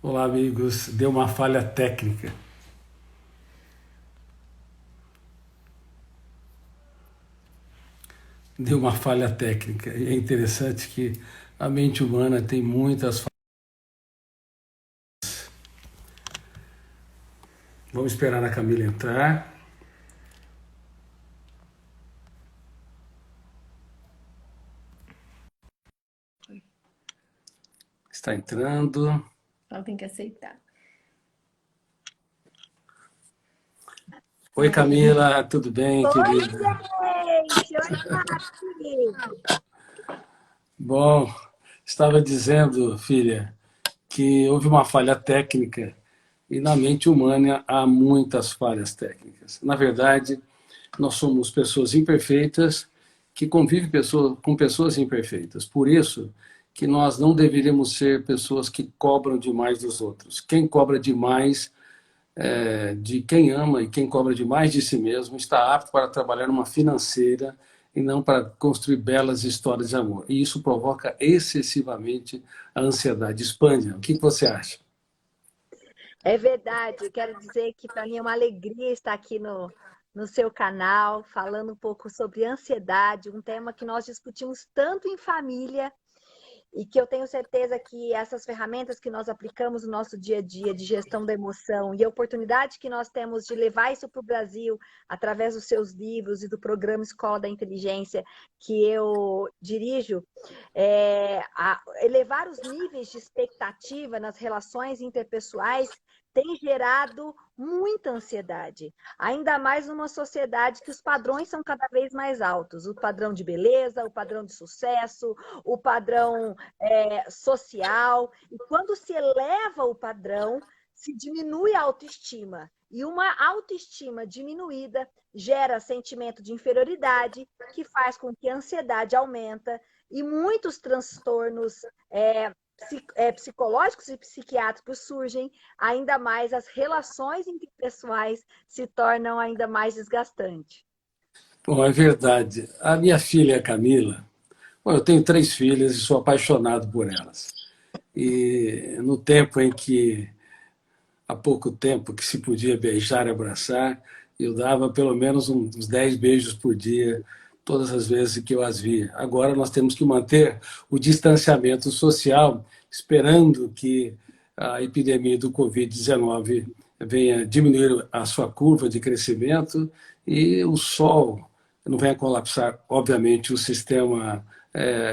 Olá, amigos. Deu uma falha técnica. Deu uma falha técnica. E é interessante que a mente humana tem muitas falhas. Vamos esperar a Camila entrar. Está entrando. Ela tem que aceitar. Oi, Camila. Tudo bem, Oi, querida? gente! Oi, Nath! Bom, estava dizendo, filha, que houve uma falha técnica e na mente humana há muitas falhas técnicas. Na verdade, nós somos pessoas imperfeitas que convivem com pessoas imperfeitas. Por isso que nós não deveríamos ser pessoas que cobram demais dos outros. Quem cobra demais de quem ama e quem cobra demais de si mesmo está apto para trabalhar numa financeira e não para construir belas histórias de amor. E isso provoca excessivamente a ansiedade. Expande. O que você acha? É verdade, eu quero dizer que para mim é uma alegria estar aqui no seu canal, falando um pouco sobre ansiedade, um tema que nós discutimos tanto em família e que eu tenho certeza que essas ferramentas que nós aplicamos no nosso dia a dia de gestão da emoção e a oportunidade que nós temos de levar isso para o Brasil através dos seus livros e do programa Escola da Inteligência que eu dirijo, elevar os níveis de expectativa nas relações interpessoais tem gerado muita ansiedade, ainda mais numa sociedade que os padrões são cada vez mais altos, o padrão de beleza, o padrão de sucesso, o padrão social, e quando se eleva o padrão, se diminui a autoestima. E uma autoestima diminuída gera sentimento de inferioridade, que faz com que a ansiedade aumenta e muitos transtornos psicológicos e psiquiátricos surgem, ainda mais as relações interpessoais se tornam ainda mais desgastantes. Bom, é verdade. A minha filha Camila, bom, eu tenho três filhas e sou apaixonado por elas. E no tempo em que há pouco tempo que se podia beijar e abraçar, eu dava pelo menos uns 10 beijos por dia, todas as vezes que eu as via. Agora nós temos que manter o distanciamento social, esperando que a epidemia do Covid-19 venha diminuir a sua curva de crescimento e o sol não venha colapsar, obviamente, o sistema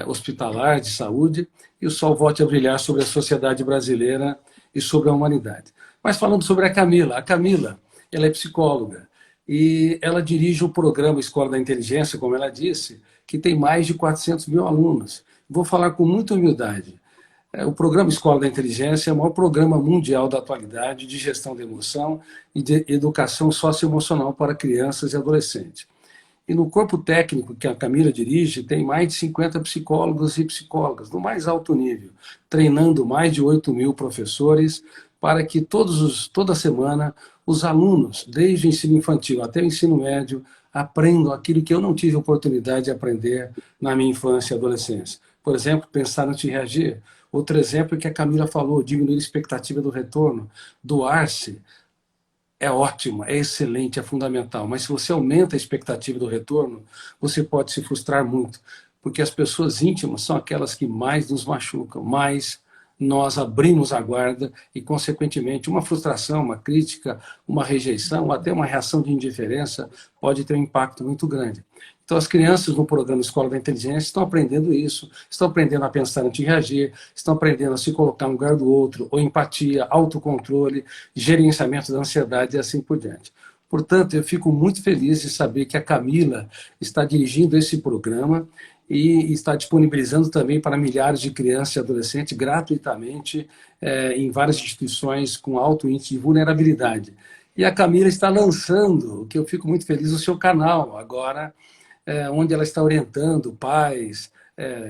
hospitalar de saúde e o sol volte a brilhar sobre a sociedade brasileira e sobre a humanidade. Mas falando sobre a Camila, ela é psicóloga e ela dirige o programa Escola da Inteligência, como ela disse, que tem mais de 400 mil alunos. Vou falar com muita humildade. O programa Escola da Inteligência é o maior programa mundial da atualidade de gestão da emoção e de educação socioemocional para crianças e adolescentes. E no corpo técnico que a Camila dirige, tem mais de 50 psicólogos e psicólogas, no mais alto nível, treinando mais de 8 mil professores para que toda semana os alunos, desde o ensino infantil até o ensino médio, aprendam aquilo que eu não tive oportunidade de aprender na minha infância e adolescência. Por exemplo, pensar antes de reagir. Outro exemplo é que a Camila falou, diminuir a expectativa do retorno, doar-se, é ótimo, é excelente, é fundamental. Mas se você aumenta a expectativa do retorno, você pode se frustrar muito, porque as pessoas íntimas são aquelas que mais nos machucam, mais nós abrimos a guarda e, consequentemente, uma frustração, uma crítica, uma rejeição, ou até uma reação de indiferença pode ter um impacto muito grande. Então, as crianças no programa Escola da Inteligência estão aprendendo isso, estão aprendendo a pensar antes de reagir, estão aprendendo a se colocar no lugar do outro, ou empatia, autocontrole, gerenciamento da ansiedade e assim por diante. Portanto, eu fico muito feliz de saber que a Camila está dirigindo esse programa e está disponibilizando também para milhares de crianças e adolescentes gratuitamente em várias instituições com alto índice de vulnerabilidade. E a Camila está lançando, o que eu fico muito feliz, o seu canal agora, onde ela está orientando pais,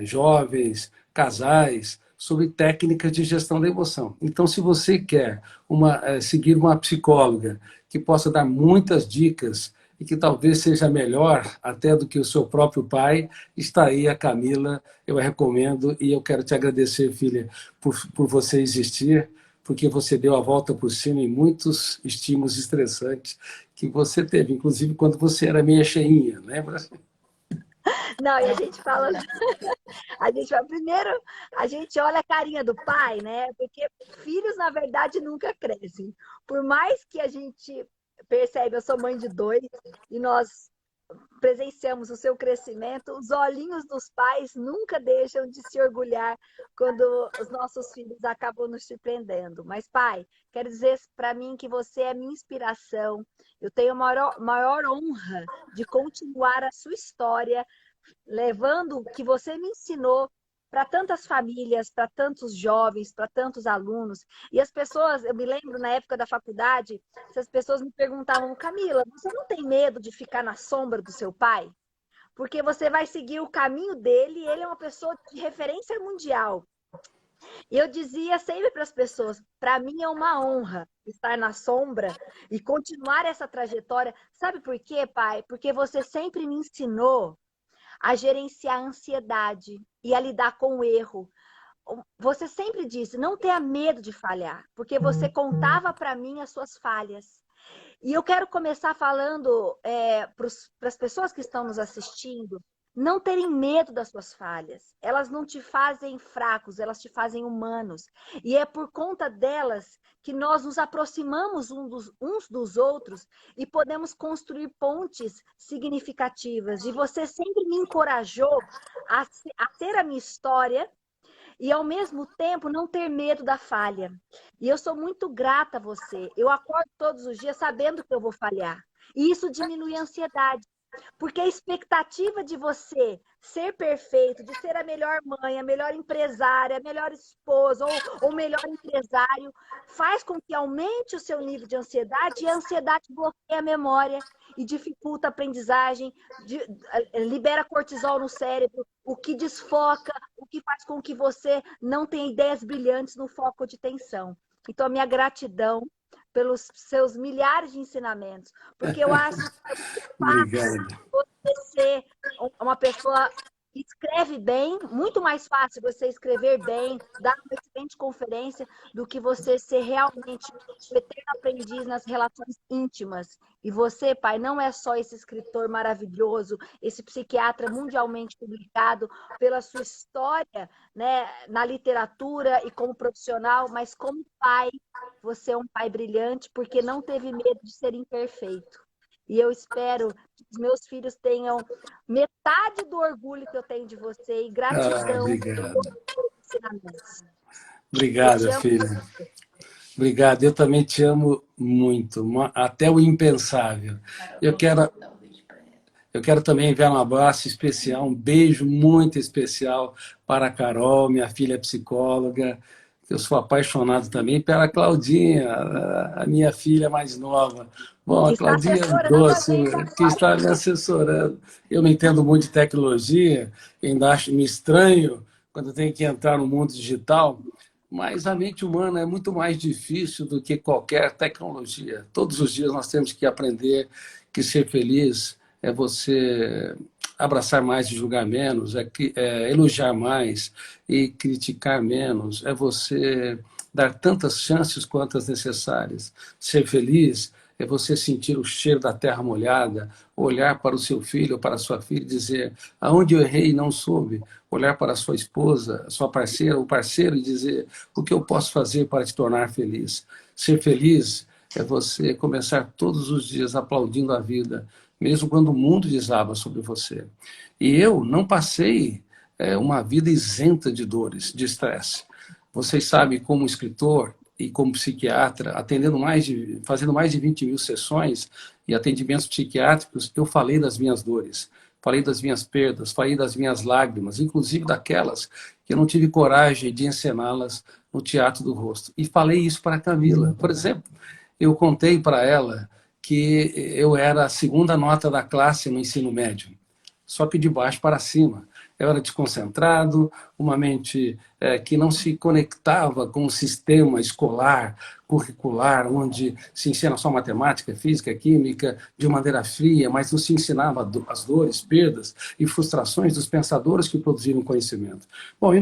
jovens, casais, sobre técnicas de gestão da emoção. Então, se você quer seguir uma psicóloga que possa dar muitas dicas e que talvez seja melhor até do que o seu próprio pai, está aí a Camila, eu a recomendo e eu quero te agradecer, filha, por você existir, porque você deu a volta por cima em muitos estímulos estressantes que você teve, inclusive quando você era meia cheinha, lembra? Não, e a gente fala, primeiro, a gente olha a carinha do pai, né? Porque filhos, na verdade, nunca crescem. Por mais que a gente percebe, eu sou mãe de dois, e nós presenciamos o seu crescimento, os olhinhos dos pais nunca deixam de se orgulhar quando os nossos filhos acabam nos surpreendendo. Mas, pai, quero dizer para mim que você é minha inspiração. Eu tenho a maior honra de continuar a sua história, levando o que você me ensinou para tantas famílias, para tantos jovens, para tantos alunos. E as pessoas, eu me lembro na época da faculdade, essas pessoas me perguntavam, Camila, você não tem medo de ficar na sombra do seu pai? Porque você vai seguir o caminho dele, e ele é uma pessoa de referência mundial. E eu dizia sempre para as pessoas, para mim é uma honra estar na sombra e continuar essa trajetória. Sabe por quê, pai? Porque você sempre me ensinou a gerenciar a ansiedade e a lidar com o erro. Você sempre disse, não tenha medo de falhar, porque você contava para mim as suas falhas. E eu quero começar falando para as pessoas que estão nos assistindo, não terem medo das suas falhas. Elas não te fazem fracos, elas te fazem humanos. E é por conta delas que nós nos aproximamos uns dos outros e podemos construir pontes significativas. E você sempre me encorajou a ter a minha história e, ao mesmo tempo, não ter medo da falha. E eu sou muito grata a você. Eu acordo todos os dias sabendo que eu vou falhar. E isso diminui a ansiedade. Porque a expectativa de você ser perfeito, de ser a melhor mãe, a melhor empresária, a melhor esposa ou melhor empresário, faz com que aumente o seu nível de ansiedade, e a ansiedade bloqueia a memória e dificulta a aprendizagem, libera cortisol no cérebro, o que desfoca, o que faz com que você não tenha ideias brilhantes no foco de atenção. Então, a minha gratidão pelos seus milhares de ensinamentos, porque eu acho que é fácil você ser uma pessoa que escreve bem, muito mais fácil você escrever bem, dar uma excelente conferência, do que você ser realmente um eterno aprendiz nas relações íntimas. E você, pai, não é só esse escritor maravilhoso, esse psiquiatra mundialmente publicado, pela sua história, né, na literatura e como profissional, mas como pai, você é um pai brilhante, porque não teve medo de ser imperfeito. E eu espero que os meus filhos tenham metade do orgulho que eu tenho de você, e gratidão Obrigado. pelos ensinamentos. Obrigada, filha. Obrigado. Eu também te amo muito, até o impensável. Eu quero também enviar um abraço especial, um beijo muito especial para a Carol, minha filha psicóloga. Eu sou apaixonado também pela Claudinha, a minha filha mais nova. Bom, a Claudinha é doce, que está me assessorando. Eu não entendo muito de tecnologia, ainda me estranho quando tenho que entrar no mundo digital, mas a mente humana é muito mais difícil do que qualquer tecnologia. Todos os dias nós temos que aprender que ser feliz é você abraçar mais e julgar menos, é elogiar mais e criticar menos, é você dar tantas chances quantas necessárias. Ser feliz é você sentir o cheiro da terra molhada, olhar para o seu filho ou para a sua filha e dizer, aonde eu errei e não soube, olhar para a sua esposa, a sua parceira ou parceiro e dizer, o que eu posso fazer para te tornar feliz? Ser feliz é você começar todos os dias aplaudindo a vida, mesmo quando o mundo desaba sobre você. E eu não passei uma vida isenta de dores, de estresse. Vocês sabem, como escritor e como psiquiatra, fazendo mais de 20 mil sessões e atendimentos psiquiátricos, eu falei das minhas dores, falei das minhas perdas, falei das minhas lágrimas, inclusive daquelas que eu não tive coragem de encená-las no teatro do rosto. E falei isso para a Camila. Por exemplo, eu contei para ela que eu era a segunda nota da classe no ensino médio, só que de baixo para cima. Eu era desconcentrado, uma mente que não se conectava com o sistema escolar, curricular, onde se ensina só matemática, física, química, de maneira fria, mas não se ensinava as dores, perdas e frustrações dos pensadores que produziram conhecimento. Bom, eu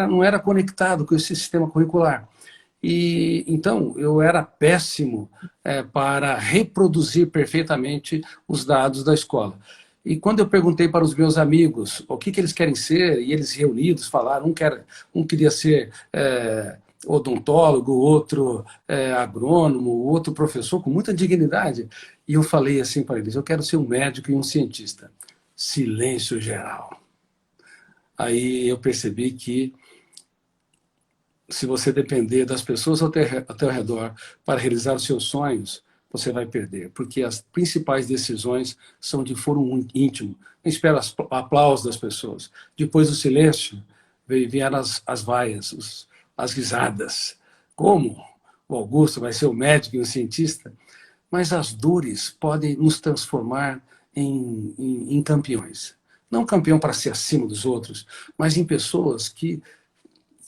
não era conectado com esse sistema curricular. E então eu era péssimo para reproduzir perfeitamente os dados da escola. E quando eu perguntei para os meus amigos o que eles querem ser, e eles reunidos falaram, um queria ser odontólogo, outro agrônomo, outro professor, com muita dignidade. E eu falei assim para eles, eu quero ser um médico e um cientista. Silêncio geral. Aí eu percebi que se você depender das pessoas ao teu redor para realizar os seus sonhos, você vai perder, porque as principais decisões são de foro íntimo. Não espera aplausos das pessoas. Depois do silêncio, vieram as vaias, as risadas. Como o Augusto vai ser o médico e o cientista? Mas as dores podem nos transformar em campeões. Não campeão para ser acima dos outros, mas em pessoas que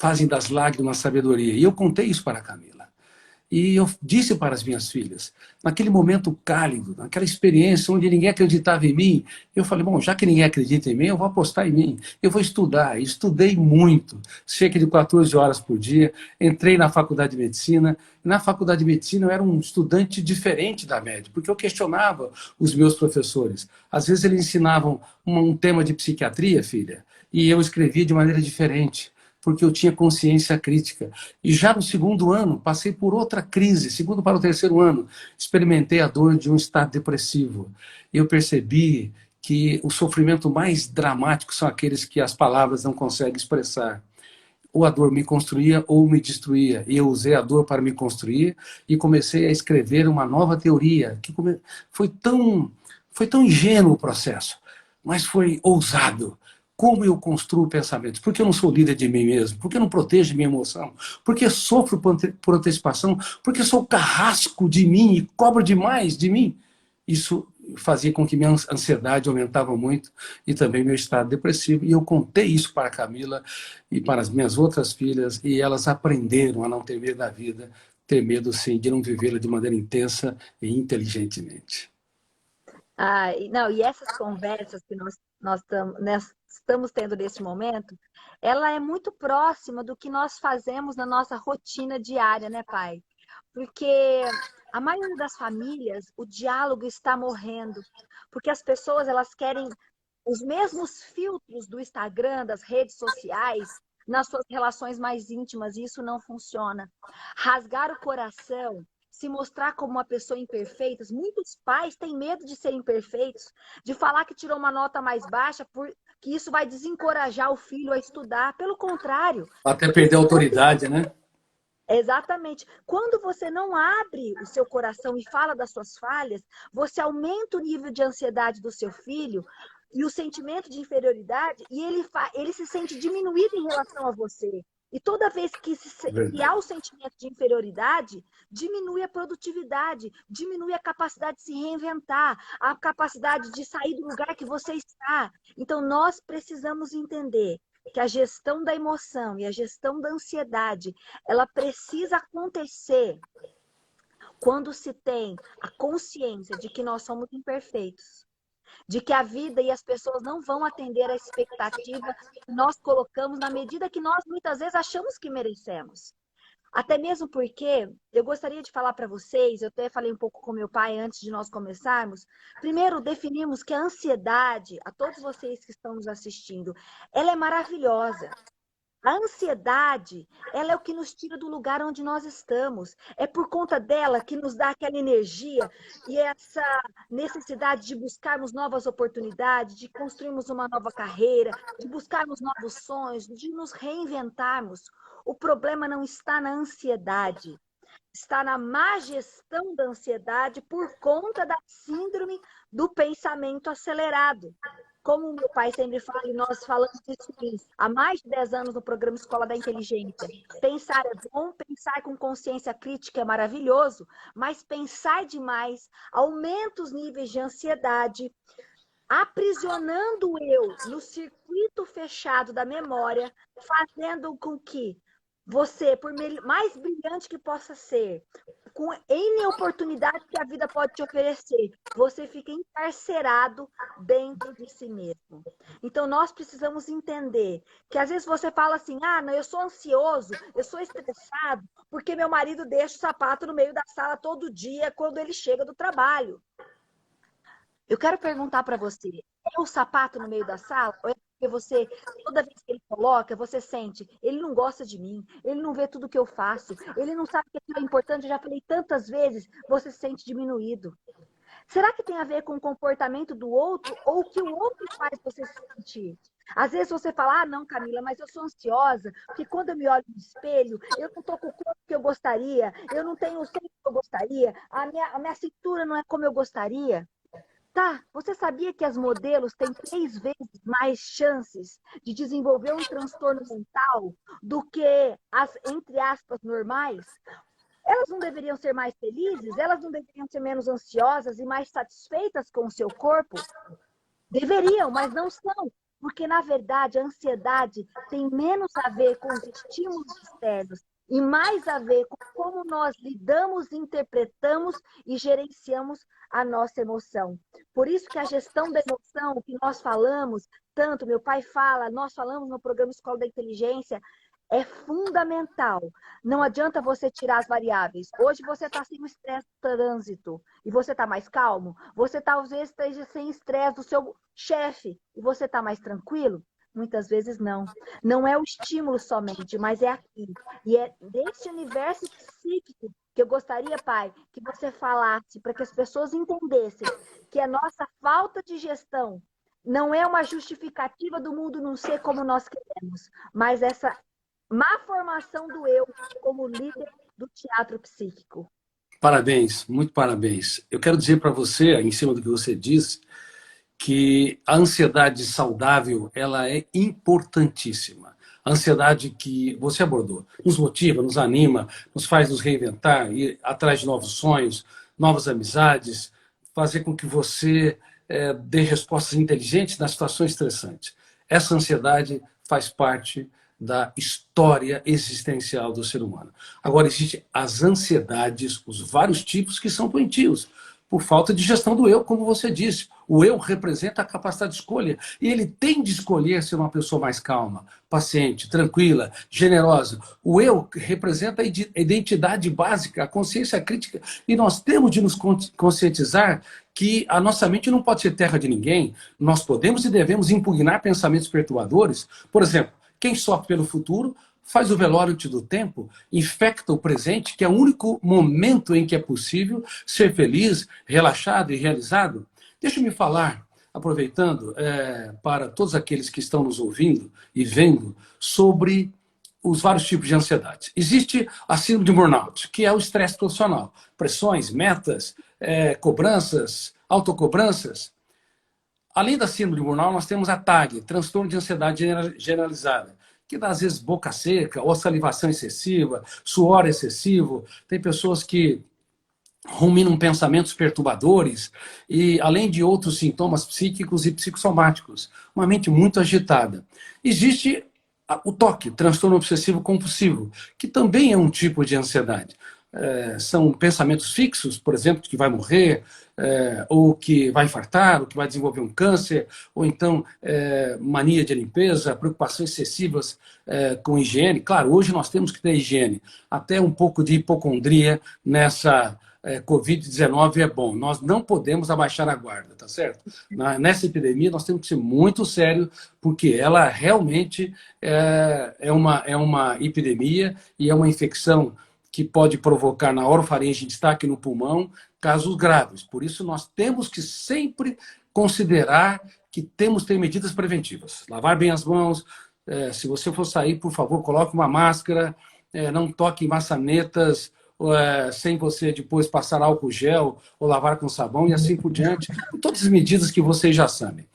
fazem das lágrimas sabedoria. E eu contei isso para a Camila. E eu disse para as minhas filhas, naquele momento cálido, naquela experiência onde ninguém acreditava em mim, eu falei, bom, já que ninguém acredita em mim, eu vou apostar em mim, eu vou estudar. E estudei muito, cerca de 14 horas por dia, entrei na faculdade de medicina. Na faculdade de medicina eu era um estudante diferente da média, porque eu questionava os meus professores. Às vezes eles ensinavam um tema de psiquiatria, filha, e eu escrevia de maneira diferente, porque eu tinha consciência crítica. E já no segundo ano, passei por outra crise, segundo para o terceiro ano, experimentei a dor de um estado depressivo. E eu percebi que o sofrimento mais dramático são aqueles que as palavras não conseguem expressar. Ou a dor me construía ou me destruía. E eu usei a dor para me construir e comecei a escrever uma nova teoria. Que foi tão ingênuo o processo, mas foi ousado. Como eu construo pensamentos? Por que eu não sou líder de mim mesmo? Por que eu não protejo minha emoção? Por que sofro por antecipação? Por que sou carrasco de mim e cobro demais de mim? Isso fazia com que minha ansiedade aumentava muito e também meu estado depressivo. E eu contei isso para a Camila e para as minhas outras filhas e elas aprenderam a não ter medo da vida, ter medo, sim, de não vivê-la de maneira intensa e inteligentemente. Não, e essas conversas que nós estamos tendo nesse momento, ela é muito próxima do que nós fazemos na nossa rotina diária, né, pai? Porque a maioria das famílias, o diálogo está morrendo, porque as pessoas elas querem os mesmos filtros do Instagram, das redes sociais, nas suas relações mais íntimas, e isso não funciona. Rasgar o coração, se mostrar como uma pessoa imperfeita, muitos pais têm medo de serem imperfeitos, de falar que tirou uma nota mais baixa, porque isso vai desencorajar o filho a estudar. Pelo contrário. Até perder a autoridade, né? Exatamente. Quando você não abre o seu coração e fala das suas falhas, você aumenta o nível de ansiedade do seu filho e o sentimento de inferioridade, e ele se sente diminuído em relação a você. E toda vez que há o sentimento de inferioridade, diminui a produtividade, diminui a capacidade de se reinventar, a capacidade de sair do lugar que você está. Então, nós precisamos entender que a gestão da emoção e a gestão da ansiedade, ela precisa acontecer quando se tem a consciência de que nós somos imperfeitos, de que a vida e as pessoas não vão atender a expectativa que nós colocamos na medida que nós muitas vezes achamos que merecemos. Até mesmo porque eu gostaria de falar para vocês, eu até falei um pouco com meu pai antes de nós começarmos. Primeiro, definimos que a ansiedade, a todos vocês que estão nos assistindo, ela é maravilhosa. A ansiedade, ela é o que nos tira do lugar onde nós estamos. É por conta dela que nos dá aquela energia e essa necessidade de buscarmos novas oportunidades, de construirmos uma nova carreira, de buscarmos novos sonhos, de nos reinventarmos. O problema não está na ansiedade, está na má gestão da ansiedade por conta da síndrome do pensamento acelerado. Como o meu pai sempre fala, e nós falamos isso há mais de 10 anos no programa Escola da Inteligência. Pensar é bom, pensar com consciência crítica é maravilhoso, mas pensar demais aumenta os níveis de ansiedade, aprisionando o eu no circuito fechado da memória, fazendo com que você, por mais brilhante que possa ser, com N oportunidades que a vida pode te oferecer. Você fica encarcerado dentro de si mesmo. Então, nós precisamos entender que às vezes você fala assim, ah, não, eu sou ansioso, eu sou estressado, porque meu marido deixa o sapato no meio da sala todo dia quando ele chega do trabalho. Eu quero perguntar para você, é o sapato no meio da sala? Ou é porque você, toda vez que ele coloca, você sente, ele não gosta de mim, ele não vê tudo que eu faço, ele não sabe que aquilo é importante, eu já falei tantas vezes, você se sente diminuído. Será que tem a ver com o comportamento do outro ou o que o outro faz você se sentir? Às vezes você fala, ah, não, Camila, mas eu sou ansiosa, porque quando eu me olho no espelho, eu não estou com o corpo que eu gostaria, eu não tenho o seio que eu gostaria, a minha cintura não é como eu gostaria. Tá, você sabia que as modelos têm 3 vezes mais chances de desenvolver um transtorno mental do que as, entre aspas, normais? Elas não deveriam ser mais felizes? Elas não deveriam ser menos ansiosas e mais satisfeitas com o seu corpo? Deveriam, mas não são. Porque, na verdade, a ansiedade tem menos a ver com os estímulos externos e mais a ver com como nós lidamos, interpretamos e gerenciamos a nossa emoção. Por isso que a gestão da emoção, que nós falamos, tanto meu pai fala, nós falamos no programa Escola da Inteligência, é fundamental. Não adianta você tirar as variáveis. Hoje você está sem o estresse do trânsito e você está mais calmo. Você está, às vezes, sem estresse do seu chefe e você está mais tranquilo. Muitas vezes não. Não é o estímulo somente, mas é aqui. E é desse universo psíquico que eu gostaria, pai, que você falasse para que as pessoas entendessem que a nossa falta de gestão não é uma justificativa do mundo não ser como nós queremos, mas essa má formação do eu como líder do teatro psíquico. Parabéns, muito parabéns. Eu quero dizer para você, em cima do que você disse, que a ansiedade saudável ela é importantíssima. A ansiedade que você abordou nos motiva, nos anima, nos faz nos reinventar, ir atrás de novos sonhos, novas amizades, fazer com que você dê respostas inteligentes nas situações estressantes. Essa ansiedade faz parte da história existencial do ser humano. Agora, existem as ansiedades, os vários tipos que são doentios, por falta de gestão do eu, como você disse. O eu representa a capacidade de escolha. E ele tem de escolher ser uma pessoa mais calma, paciente, tranquila, generosa. O eu representa a identidade básica, a consciência crítica. E nós temos de nos conscientizar que a nossa mente não pode ser terra de ninguém. Nós podemos e devemos impugnar pensamentos perturbadores. Por exemplo, quem sofre pelo futuro faz o velório antes do tempo, infecta o presente, que é o único momento em que é possível ser feliz, relaxado e realizado. Deixa-me falar, aproveitando, para todos aqueles que estão nos ouvindo e vendo, sobre os vários tipos de ansiedade. Existe a síndrome de burnout, que é o estresse profissional. Pressões, metas, cobranças, autocobranças. Além da síndrome de burnout, nós temos a TAG, transtorno de ansiedade generalizada, que dá, às vezes, boca seca, ou salivação excessiva, suor excessivo. Tem pessoas que ruminam pensamentos perturbadores e, além de outros sintomas psíquicos e psicossomáticos, uma mente muito agitada. Existe o TOC, transtorno obsessivo compulsivo, que também é um tipo de ansiedade. São pensamentos fixos, por exemplo, que vai morrer, ou que vai infartar, ou que vai desenvolver um câncer, ou então mania de limpeza, preocupações excessivas com higiene. Claro, hoje nós temos que ter higiene, até um pouco de hipocondria nessa Covid-19 é bom. Nós não podemos abaixar a guarda, tá certo? Nessa epidemia nós temos que ser muito sérios, porque ela realmente é uma epidemia e é uma infecção que pode provocar na orofaringe, destaque no pulmão, casos graves. Por isso, nós temos que sempre considerar que temos que ter medidas preventivas. Lavar bem as mãos, se você for sair, por favor, coloque uma máscara, não toque em maçanetas, sem você depois passar álcool gel ou lavar com sabão e assim por diante. Todas as medidas que vocês já sabem.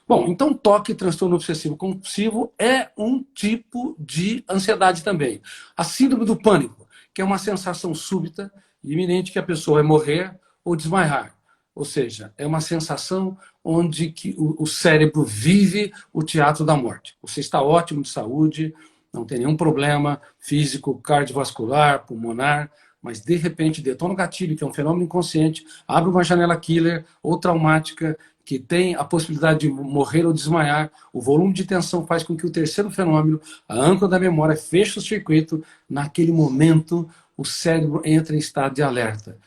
Bom, então TOC, transtorno obsessivo compulsivo, é um tipo de ansiedade também. A síndrome do pânico, que é uma sensação súbita e iminente que a pessoa vai morrer ou desmaiar. Ou seja, é uma sensação onde que o cérebro vive o teatro da morte. Você está ótimo de saúde, não tem nenhum problema físico, cardiovascular, pulmonar, mas de repente detona o gatilho, que é um fenômeno inconsciente, abre uma janela killer ou traumática, que tem a possibilidade de morrer ou desmaiar, o volume de tensão faz com que o terceiro fenômeno, a âncora da memória, feche o circuito. Naquele momento, o cérebro entra em estado de alerta.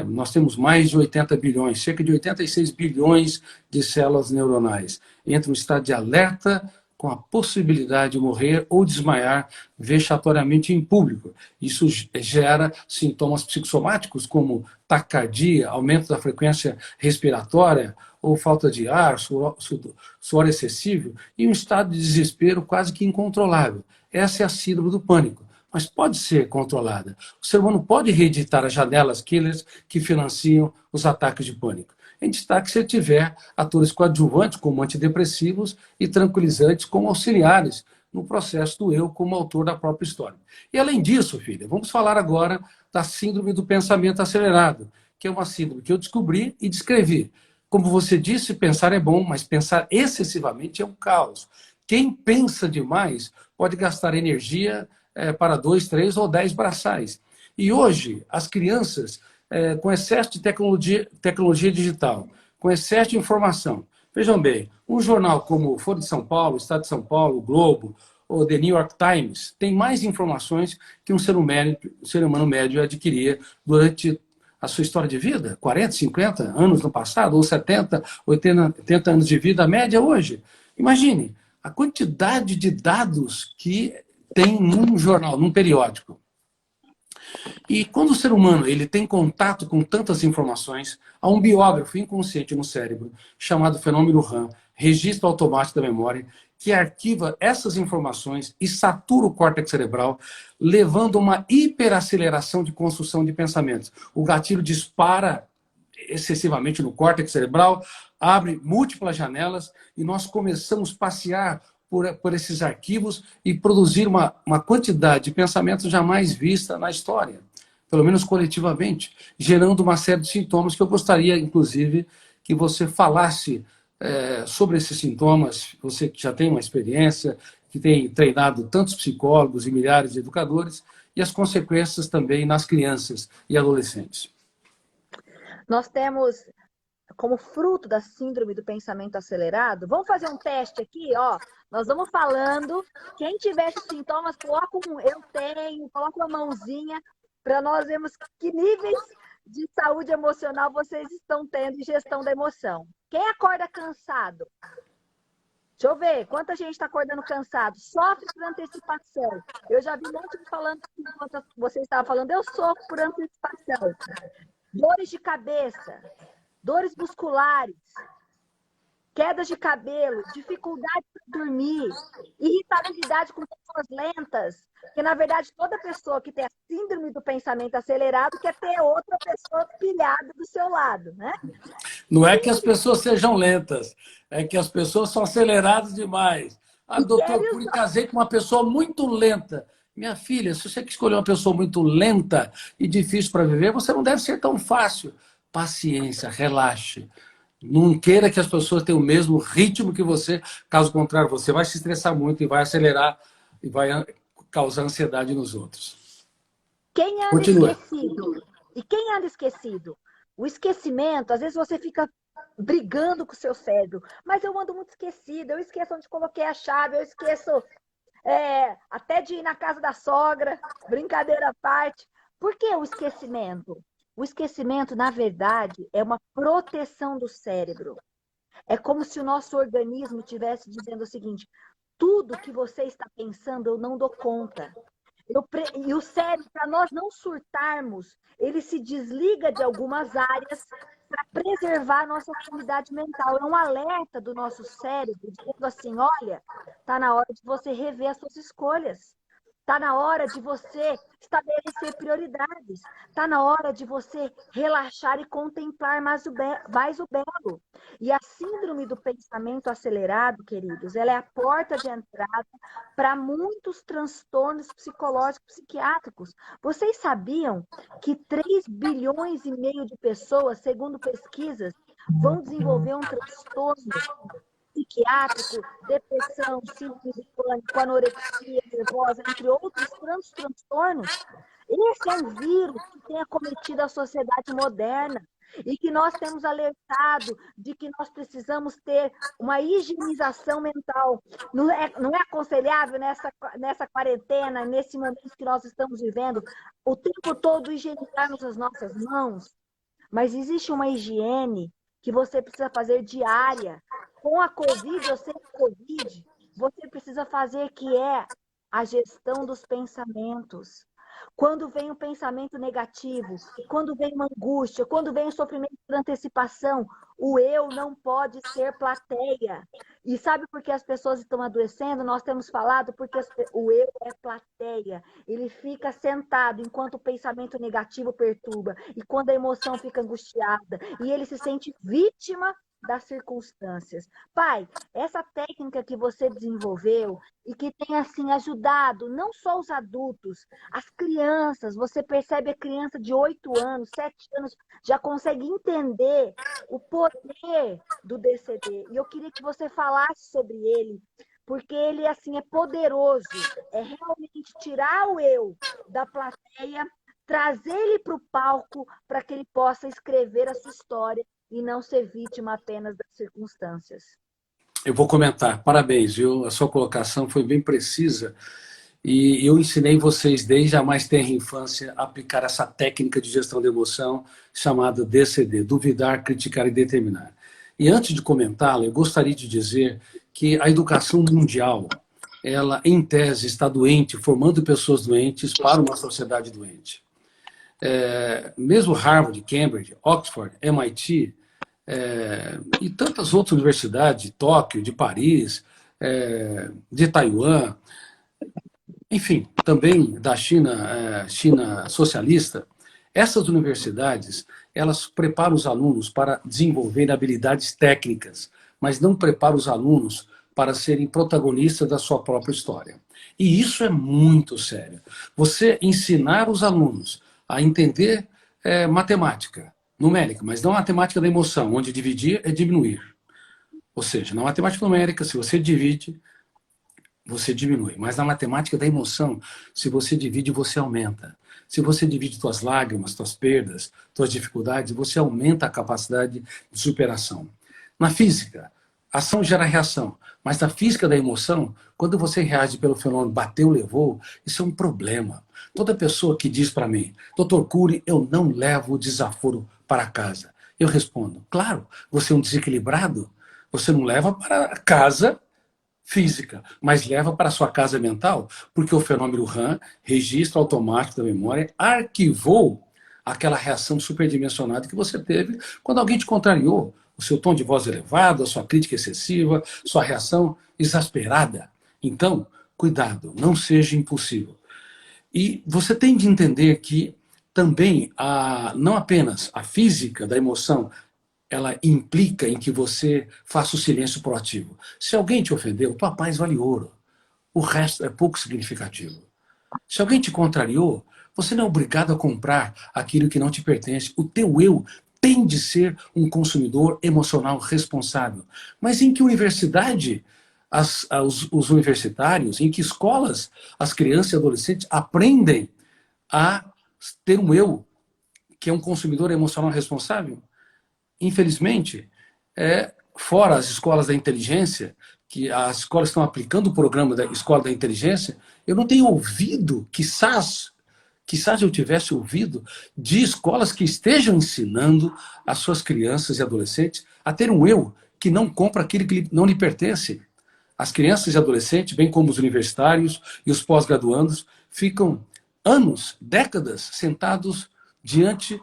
Nós temos mais de 80 bilhões, cerca de 86 bilhões de células neuronais. Entra em estado de alerta com a possibilidade de morrer ou desmaiar vexatoriamente em público. Isso gera sintomas psicossomáticos como taquicardia, aumento da frequência respiratória ou falta de ar, suor excessivo e um estado de desespero quase que incontrolável. Essa é a síndrome do pânico, mas pode ser controlada. O ser humano pode reeditar as janelas killers que financiam os ataques de pânico. Em destaque se tiver atores coadjuvantes como antidepressivos e tranquilizantes como auxiliares no processo do eu como autor da própria história. E além disso, filha, vamos falar agora da síndrome do pensamento acelerado, que é uma síndrome que eu descobri e descrevi. Como você disse, pensar é bom, mas pensar excessivamente é um caos. Quem pensa demais pode gastar energia para 2, 3 ou 10 braçais. E hoje, as crianças, com excesso de tecnologia digital, com excesso de informação. Vejam bem, um jornal como o Folha de São Paulo, Estado de São Paulo, o Globo, ou The New York Times, tem mais informações que um ser humano médio adquiria durante a sua história de vida, 40, 50 anos no passado, ou 70, 80 anos de vida, a média hoje. Imagine a quantidade de dados que tem num jornal, num periódico. E quando o ser humano ele tem contato com tantas informações, há um biógrafo inconsciente no cérebro, chamado fenômeno RAM, registro automático da memória, que arquiva essas informações e satura o córtex cerebral, levando a uma hiperaceleração de construção de pensamentos. O gatilho dispara excessivamente no córtex cerebral, abre múltiplas janelas e nós começamos a passear por esses arquivos e produzir uma quantidade de pensamentos jamais vista na história, pelo menos coletivamente, gerando uma série de sintomas que eu gostaria, inclusive, que você falasse sobre esses sintomas, você que já tem uma experiência, que tem treinado tantos psicólogos e milhares de educadores, e as consequências também nas crianças e adolescentes. Nós temos, como fruto da síndrome do pensamento acelerado, vamos fazer um teste aqui, ó. Nós vamos falando, quem tiver esses sintomas, coloca eu tenho, coloca uma mãozinha, para nós vermos que níveis de saúde emocional vocês estão tendo em gestão da emoção. Quem acorda cansado? Deixa eu ver, quanta gente está acordando cansado? Sofre por antecipação. Eu já vi um monte de falando, enquanto você estava falando, eu sofro por antecipação. Dores de cabeça, dores musculares, quedas de cabelo, dificuldade para dormir, irritabilidade com pessoas lentas, porque, na verdade, toda pessoa que tem a síndrome do pensamento acelerado quer ter outra pessoa pilhada do seu lado, né? Não é que as pessoas sejam lentas, é que as pessoas são aceleradas demais. Ah, doutor, eu casei com uma pessoa muito lenta. Minha filha, se você escolher uma pessoa muito lenta e difícil para viver, você não deve ser tão fácil. Paciência, relaxe. Não queira que as pessoas tenham o mesmo ritmo que você, caso contrário, você vai se estressar muito e vai acelerar e vai causar ansiedade nos outros. Quem anda esquecido? E quem anda esquecido? O esquecimento, às vezes você fica brigando com o seu cérebro, mas eu ando muito esquecida, eu esqueço onde coloquei a chave, eu esqueço até de ir na casa da sogra, brincadeira à parte. Por que o esquecimento? O esquecimento, na verdade, é uma proteção do cérebro. É como se o nosso organismo estivesse dizendo o seguinte: tudo que você está pensando, eu não dou conta. E o cérebro, para nós não surtarmos, ele se desliga de algumas áreas para preservar a nossa atividade mental. É um alerta do nosso cérebro, dizendo assim: olha, está na hora de você rever as suas escolhas. Está na hora de você estabelecer prioridades. Está na hora de você relaxar e contemplar mais o belo. E a síndrome do pensamento acelerado, queridos, ela é a porta de entrada para muitos transtornos psicológicos psiquiátricos. Vocês sabiam que 3,5 bilhões de pessoas, segundo pesquisas, vão desenvolver um transtorno psiquiátrico, depressão, síndrome de pânico, anorexia nervosa, entre outros transtornos? Esse é um vírus que tem acometido a sociedade moderna e que nós temos alertado de que nós precisamos ter uma higienização mental. Não é aconselhável nessa quarentena, nesse momento que nós estamos vivendo, o tempo todo higienizarmos as nossas mãos, mas existe uma higiene que você precisa fazer diária. Com a Covid ou sem a Covid, você precisa fazer, que é a gestão dos pensamentos. Quando vem um pensamento negativo, quando vem uma angústia, quando vem um sofrimento por antecipação, o eu não pode ser plateia. E sabe por que as pessoas estão adoecendo? Nós temos falado porque o eu é plateia. Ele fica sentado enquanto o pensamento negativo perturba. E quando a emoção fica angustiada. E ele se sente vítima das circunstâncias. Pai, essa técnica que você desenvolveu e que tem assim ajudado não só os adultos, as crianças, você percebe a criança de 8 anos, 7 anos, já consegue entender o poder do DCD. E eu queria que você falasse sobre ele, porque ele assim é poderoso, é realmente tirar o eu da plateia, trazer ele para o palco para que ele possa escrever a sua história e não ser vítima apenas das circunstâncias. Eu vou comentar. Parabéns, viu? A sua colocação foi bem precisa. E eu ensinei vocês, desde a mais tenra infância, a aplicar essa técnica de gestão de emoção chamada DCD, duvidar, criticar e determinar. E antes de comentá-la, eu gostaria de dizer que a educação mundial, ela, em tese, está doente, formando pessoas doentes para uma sociedade doente. Mesmo Harvard, Cambridge, Oxford, MIT, e tantas outras universidades, de Tóquio, de Paris, de Taiwan, enfim, também da China, China socialista, essas universidades, elas preparam os alunos para desenvolver habilidades técnicas, mas não preparam os alunos para serem protagonistas da sua própria história. E isso é muito sério. Você ensinar os alunos a entender matemática, numérica, mas não a matemática da emoção, onde dividir é diminuir. Ou seja, na matemática numérica, se você divide, você diminui. Mas na matemática da emoção, se você divide, você aumenta. Se você divide suas lágrimas, suas perdas, suas dificuldades, você aumenta a capacidade de superação. Na física, ação gera reação. Mas na física da emoção, quando você reage pelo fenômeno bateu, levou, isso é um problema. Toda pessoa que diz para mim, Dr. Cury, eu não levo o desaforo para casa. Eu respondo, claro, você é um desequilibrado, você não leva para casa física, mas leva para a sua casa mental, porque o fenômeno RAM, registro automático da memória, arquivou aquela reação superdimensionada que você teve quando alguém te contrariou, o seu tom de voz elevado, a sua crítica excessiva, sua reação exasperada. Então, cuidado, não seja impulsivo. E você tem de entender que também, não apenas a física da emoção, ela implica em que você faça o silêncio proativo. Se alguém te ofendeu, tua paz vale ouro. O resto é pouco significativo. Se alguém te contrariou, você não é obrigado a comprar aquilo que não te pertence. O teu eu tem de ser um consumidor emocional responsável. Mas em que universidade os universitários, em que escolas as crianças e adolescentes aprendem a ter um eu que é um consumidor emocional responsável? Infelizmente, fora as escolas da inteligência, que as escolas estão aplicando o programa da Escola da Inteligência, eu não tenho ouvido, quizás eu tivesse ouvido, de escolas que estejam ensinando as suas crianças e adolescentes a ter um eu que não compra aquilo que não lhe pertence. As crianças e adolescentes, bem como os universitários e os pós-graduandos, ficam anos, décadas, sentados diante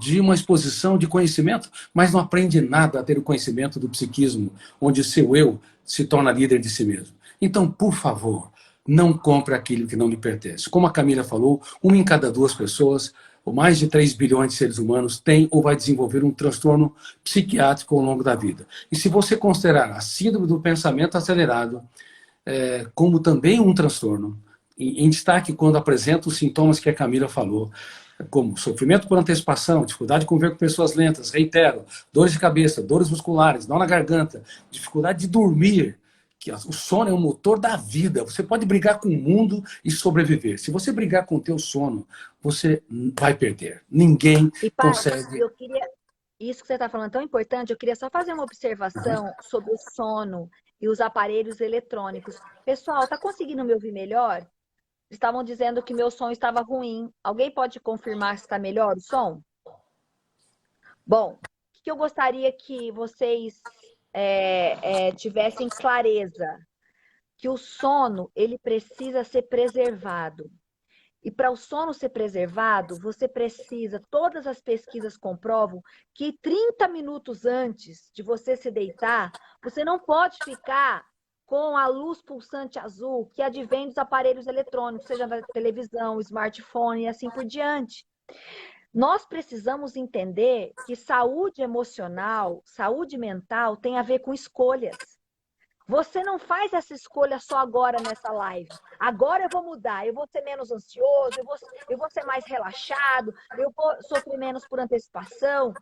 de uma exposição de conhecimento, mas não aprende nada a ter o conhecimento do psiquismo, onde o seu eu se torna líder de si mesmo. Então, por favor, não compre aquilo que não lhe pertence. Como a Camila falou, 1 em cada 2 pessoas, ou mais de 3 bilhões de seres humanos, tem ou vai desenvolver um transtorno psiquiátrico ao longo da vida. E se você considerar a síndrome do pensamento acelerado como também um transtorno, em destaque quando apresenta os sintomas que a Camila falou, como sofrimento por antecipação, dificuldade de conviver com pessoas lentas, reitero, dores de cabeça, dores musculares, dor na garganta, dificuldade de dormir, que o sono é o motor da vida. Você pode brigar com o mundo e sobreviver. Se você brigar com o teu sono, você vai perder. Ninguém E, pai, consegue... eu queria. Isso que você está falando é tão importante, eu queria só fazer uma observação sobre o sono e os aparelhos eletrônicos. Pessoal, tá conseguindo me ouvir melhor? Estavam dizendo que meu som estava ruim. Alguém pode confirmar se está melhor o som? Bom, o que eu gostaria que vocês tivessem clareza? Que o sono, ele precisa ser preservado. E para o sono ser preservado, você precisa, todas as pesquisas comprovam que 30 minutos antes de você se deitar, você não pode ficar com a luz pulsante azul que advém dos aparelhos eletrônicos, seja da televisão, smartphone e assim por diante. Nós precisamos entender que saúde emocional, saúde mental tem a ver com escolhas. Você não faz essa escolha só agora nessa live. Agora eu vou mudar, eu vou ser menos ansioso, eu vou ser mais relaxado, eu vou sofrer menos por antecipação.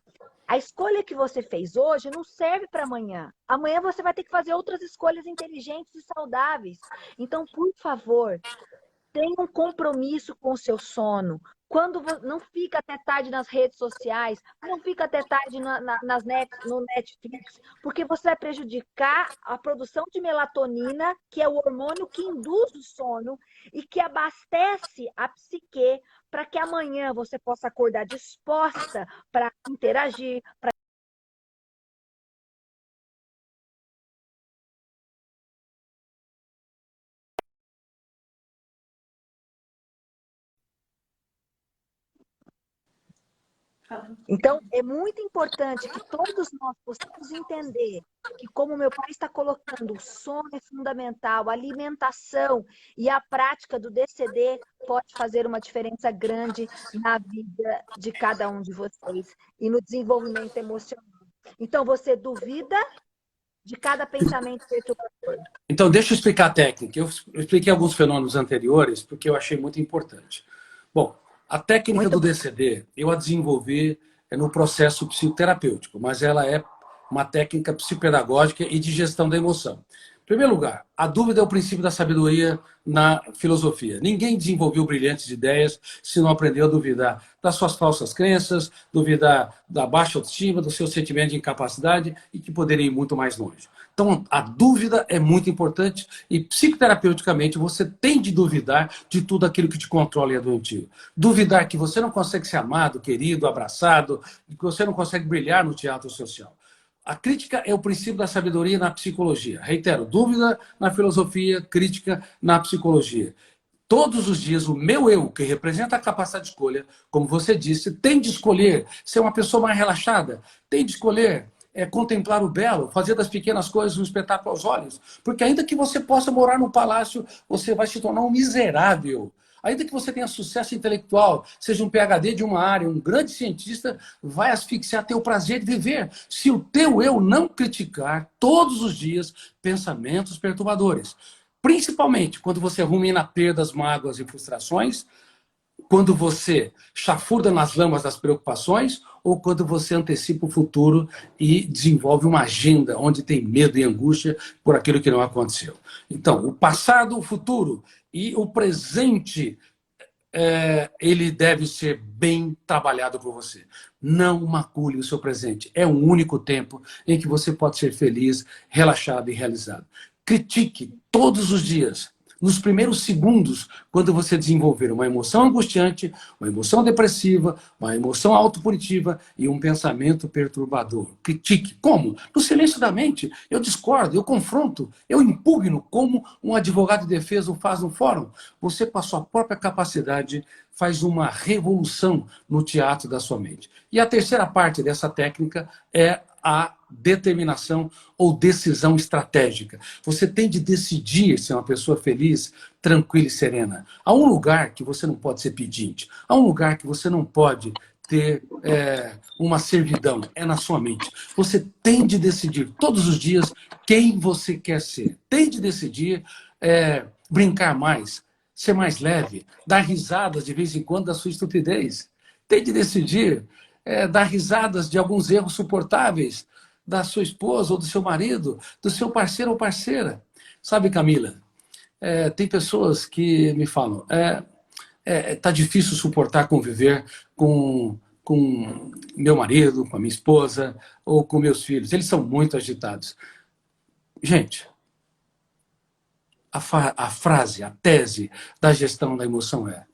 A escolha que você fez hoje não serve para amanhã. Amanhã você vai ter que fazer outras escolhas inteligentes e saudáveis. Então, por favor, tenha um compromisso com o seu sono. Não fica até tarde nas redes sociais, não fica até tarde no Netflix, porque você vai prejudicar a produção de melatonina, que é o hormônio que induz o sono e que abastece a psique para que amanhã você possa acordar disposta para interagir, para... Então, é muito importante que todos nós possamos entender que, como meu pai está colocando, o sono é fundamental, a alimentação e a prática do DCD pode fazer uma diferença grande na vida de cada um de vocês e no desenvolvimento emocional. Então, você duvida de cada pensamento perturbador. Então, deixa eu explicar a técnica. Eu expliquei alguns fenômenos anteriores, porque eu achei muito importante. Bom, a técnica do DCD, eu a desenvolvi no processo psicoterapêutico, mas ela é uma técnica psicopedagógica e de gestão da emoção. Em primeiro lugar, a dúvida é o princípio da sabedoria na filosofia. Ninguém desenvolveu brilhantes ideias se não aprendeu a duvidar das suas falsas crenças, duvidar da baixa autoestima, do seu sentimento de incapacidade e que poderia ir muito mais longe. Então, a dúvida é muito importante e, psicoterapeuticamente, você tem de duvidar de tudo aquilo que te controla e é doentio. Duvidar que você não consegue ser amado, querido, abraçado, que você não consegue brilhar no teatro social. A crítica é o princípio da sabedoria na psicologia. Reitero, dúvida na filosofia, crítica na psicologia. Todos os dias, o meu eu, que representa a capacidade de escolha, como você disse, tem de escolher ser uma pessoa mais relaxada, tem de escolher contemplar o belo, fazer das pequenas coisas um espetáculo aos olhos. Porque ainda que você possa morar num palácio, você vai se tornar um miserável. Ainda que você tenha sucesso intelectual, seja um PhD de uma área, um grande cientista, vai asfixiar teu prazer de viver. Se o teu eu não criticar todos os dias pensamentos perturbadores. Principalmente quando você rumina perdas, mágoas e frustrações, quando você chafurda nas lamas das preocupações ou quando você antecipa o futuro e desenvolve uma agenda onde tem medo e angústia por aquilo que não aconteceu. Então, o passado, o futuro e o presente, ele deve ser bem trabalhado por você. Não macule o seu presente. É o único tempo em que você pode ser feliz, relaxado e realizado. Critique todos os dias. Nos primeiros segundos, quando você desenvolver uma emoção angustiante, uma emoção depressiva, uma emoção autopunitiva e um pensamento perturbador. Critique. Como? No silêncio da mente. Eu discordo, eu confronto, eu impugno, como um advogado de defesa o faz no fórum. Você, com a sua própria capacidade, faz uma revolução no teatro da sua mente. E a terceira parte dessa técnica é a determinação ou decisão estratégica. Você tem de decidir ser uma pessoa feliz, tranquila e serena. Há um lugar que você não pode ser pedinte. Há um lugar que você não pode ter uma servidão. É na sua mente. Você tem de decidir todos os dias quem você quer ser. Tem de decidir brincar mais, ser mais leve, dar risadas de vez em quando da sua estupidez. Tem de decidir dar risadas de alguns erros suportáveis da sua esposa ou do seu marido, do seu parceiro ou parceira. Sabe, Camila, tem pessoas que me falam, tá difícil suportar conviver com meu marido, com a minha esposa ou com meus filhos. Eles são muito agitados. Gente, a frase, a tese da gestão da emoção é: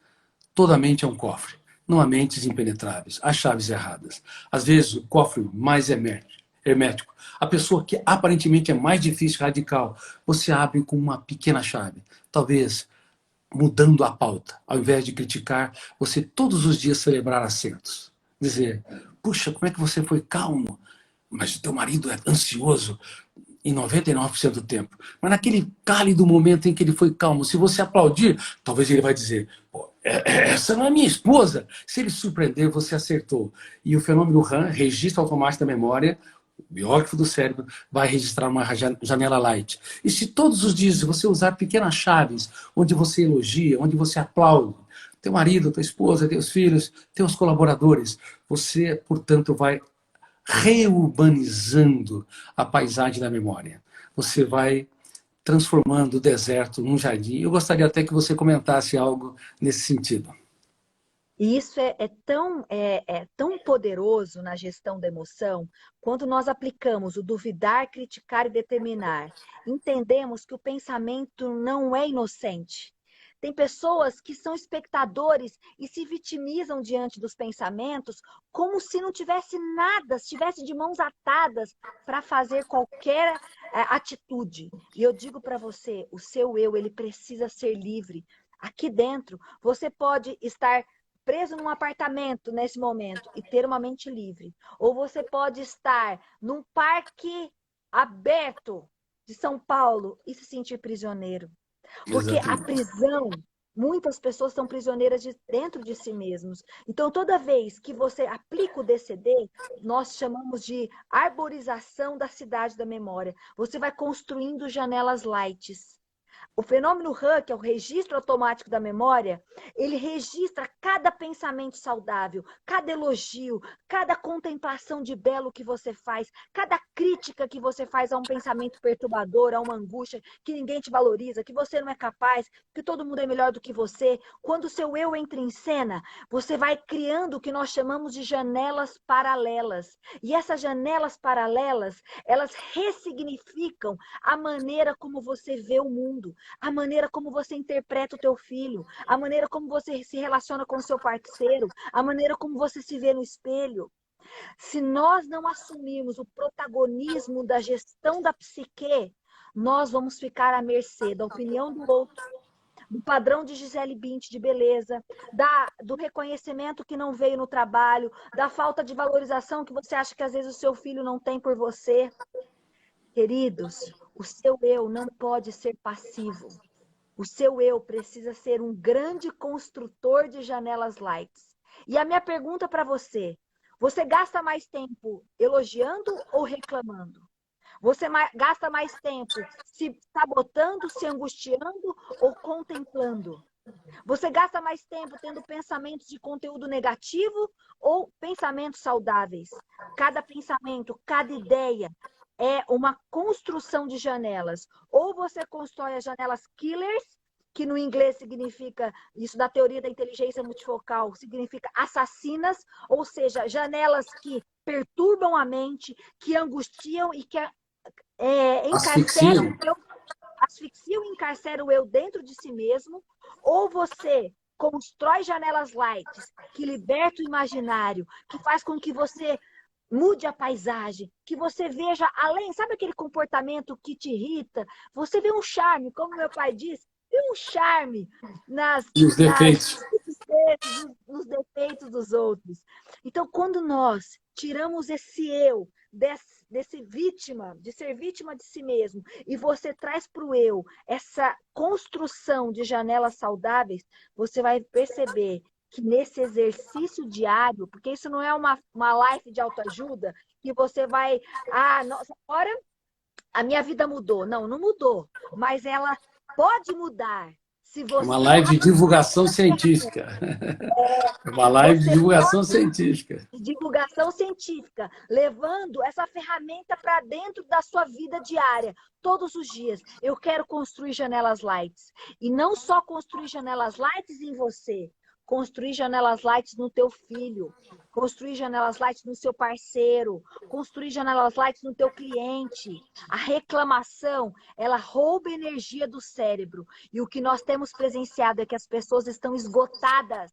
toda mente é um cofre. Não há mentes impenetráveis, há chaves erradas. Às vezes, o cofre mais hermético, a pessoa que aparentemente é mais difícil, radical, você abre com uma pequena chave. Talvez mudando a pauta. Ao invés de criticar, você todos os dias celebrar acertos. Dizer, puxa, como é que você foi calmo? Mas o teu marido é ansioso em 99% do tempo. Mas naquele cálido momento em que ele foi calmo, se você aplaudir, talvez ele vai dizer, pô, essa não é minha esposa. Se ele surpreender, você acertou. E o fenômeno RAM, registro automático da memória, o biógrafo do cérebro, vai registrar uma janela light. E se todos os dias você usar pequenas chaves, onde você elogia, onde você aplaude, teu marido, tua esposa, teus filhos, teus colaboradores, você, portanto, vai reurbanizando a paisagem da memória. Você vai transformando o deserto num jardim. Eu gostaria até que você comentasse algo nesse sentido. E isso é tão poderoso na gestão da emoção, quando nós aplicamos o duvidar, criticar e determinar. Entendemos que o pensamento não é inocente. Tem pessoas que são espectadores e se vitimizam diante dos pensamentos como se não tivesse nada, estivesse de mãos atadas para fazer qualquer atitude. E eu digo para você, o seu eu, ele precisa ser livre. Aqui dentro, você pode estar preso num apartamento nesse momento e ter uma mente livre. Ou você pode estar num parque aberto de São Paulo e se sentir prisioneiro. Porque a Exatamente. prisão, muitas pessoas são prisioneiras dentro de si mesmos. Então, toda vez que você aplica o DCD, nós chamamos de arborização da cidade da memória. Você vai construindo janelas lights. O fenômeno RAM, que é o registro automático da memória, ele registra cada pensamento saudável, cada elogio, cada contemplação de belo que você faz, cada crítica que você faz a um pensamento perturbador, a uma angústia, que ninguém te valoriza, que você não é capaz, que todo mundo é melhor do que você. Quando o seu eu entra em cena, você vai criando o que nós chamamos de janelas paralelas. E essas janelas paralelas, elas ressignificam a maneira como você vê o mundo, a maneira como você interpreta o teu filho, a maneira como você se relaciona com o seu parceiro, a maneira como você se vê no espelho. Se nós não assumirmos o protagonismo da gestão da psique, nós vamos ficar à mercê da opinião do outro, do padrão de Gisele Bündchen de beleza, do reconhecimento que não veio no trabalho, da falta de valorização que você acha que às vezes o seu filho não tem por você. Queridos, o seu eu não pode ser passivo. O seu eu precisa ser um grande construtor de janelas lights. E a minha pergunta para você: você gasta mais tempo elogiando ou reclamando? Você gasta mais tempo se sabotando, se angustiando ou contemplando? Você gasta mais tempo tendo pensamentos de conteúdo negativo ou pensamentos saudáveis? Cada pensamento, cada ideia é uma construção de janelas. Ou você constrói as janelas killers, que no inglês significa, isso da teoria da inteligência multifocal, significa assassinas, ou seja, janelas que perturbam a mente, que angustiam e que encarceram Asfixia. o eu, asfixiam e encarceram o eu dentro de si mesmo, ou você constrói janelas lights, que liberta o imaginário, que faz com que você mude a paisagem, que você veja além, sabe aquele comportamento que te irrita? Você vê um charme, como meu pai diz, vê um charme E os defeitos. nos defeitos dos outros. Então, quando nós tiramos esse eu, desse vítima, de ser vítima de si mesmo, e você traz para o eu essa construção de janelas saudáveis, você vai perceber que nesse exercício diário, porque isso não é uma life de autoajuda, que você vai, nossa, agora a minha vida mudou. Não, não mudou, mas ela pode mudar Se É uma você live de divulgação científica. É uma live de você divulgação científica. de divulgação científica, levando essa ferramenta para dentro da sua vida diária, todos os dias. Eu quero construir janelas lights. E não só construir janelas lights em você, construir janelas lights no teu filho, construir janelas lights no seu parceiro, construir janelas lights no teu cliente. A reclamação, ela rouba energia do cérebro. E o que nós temos presenciado é que as pessoas estão esgotadas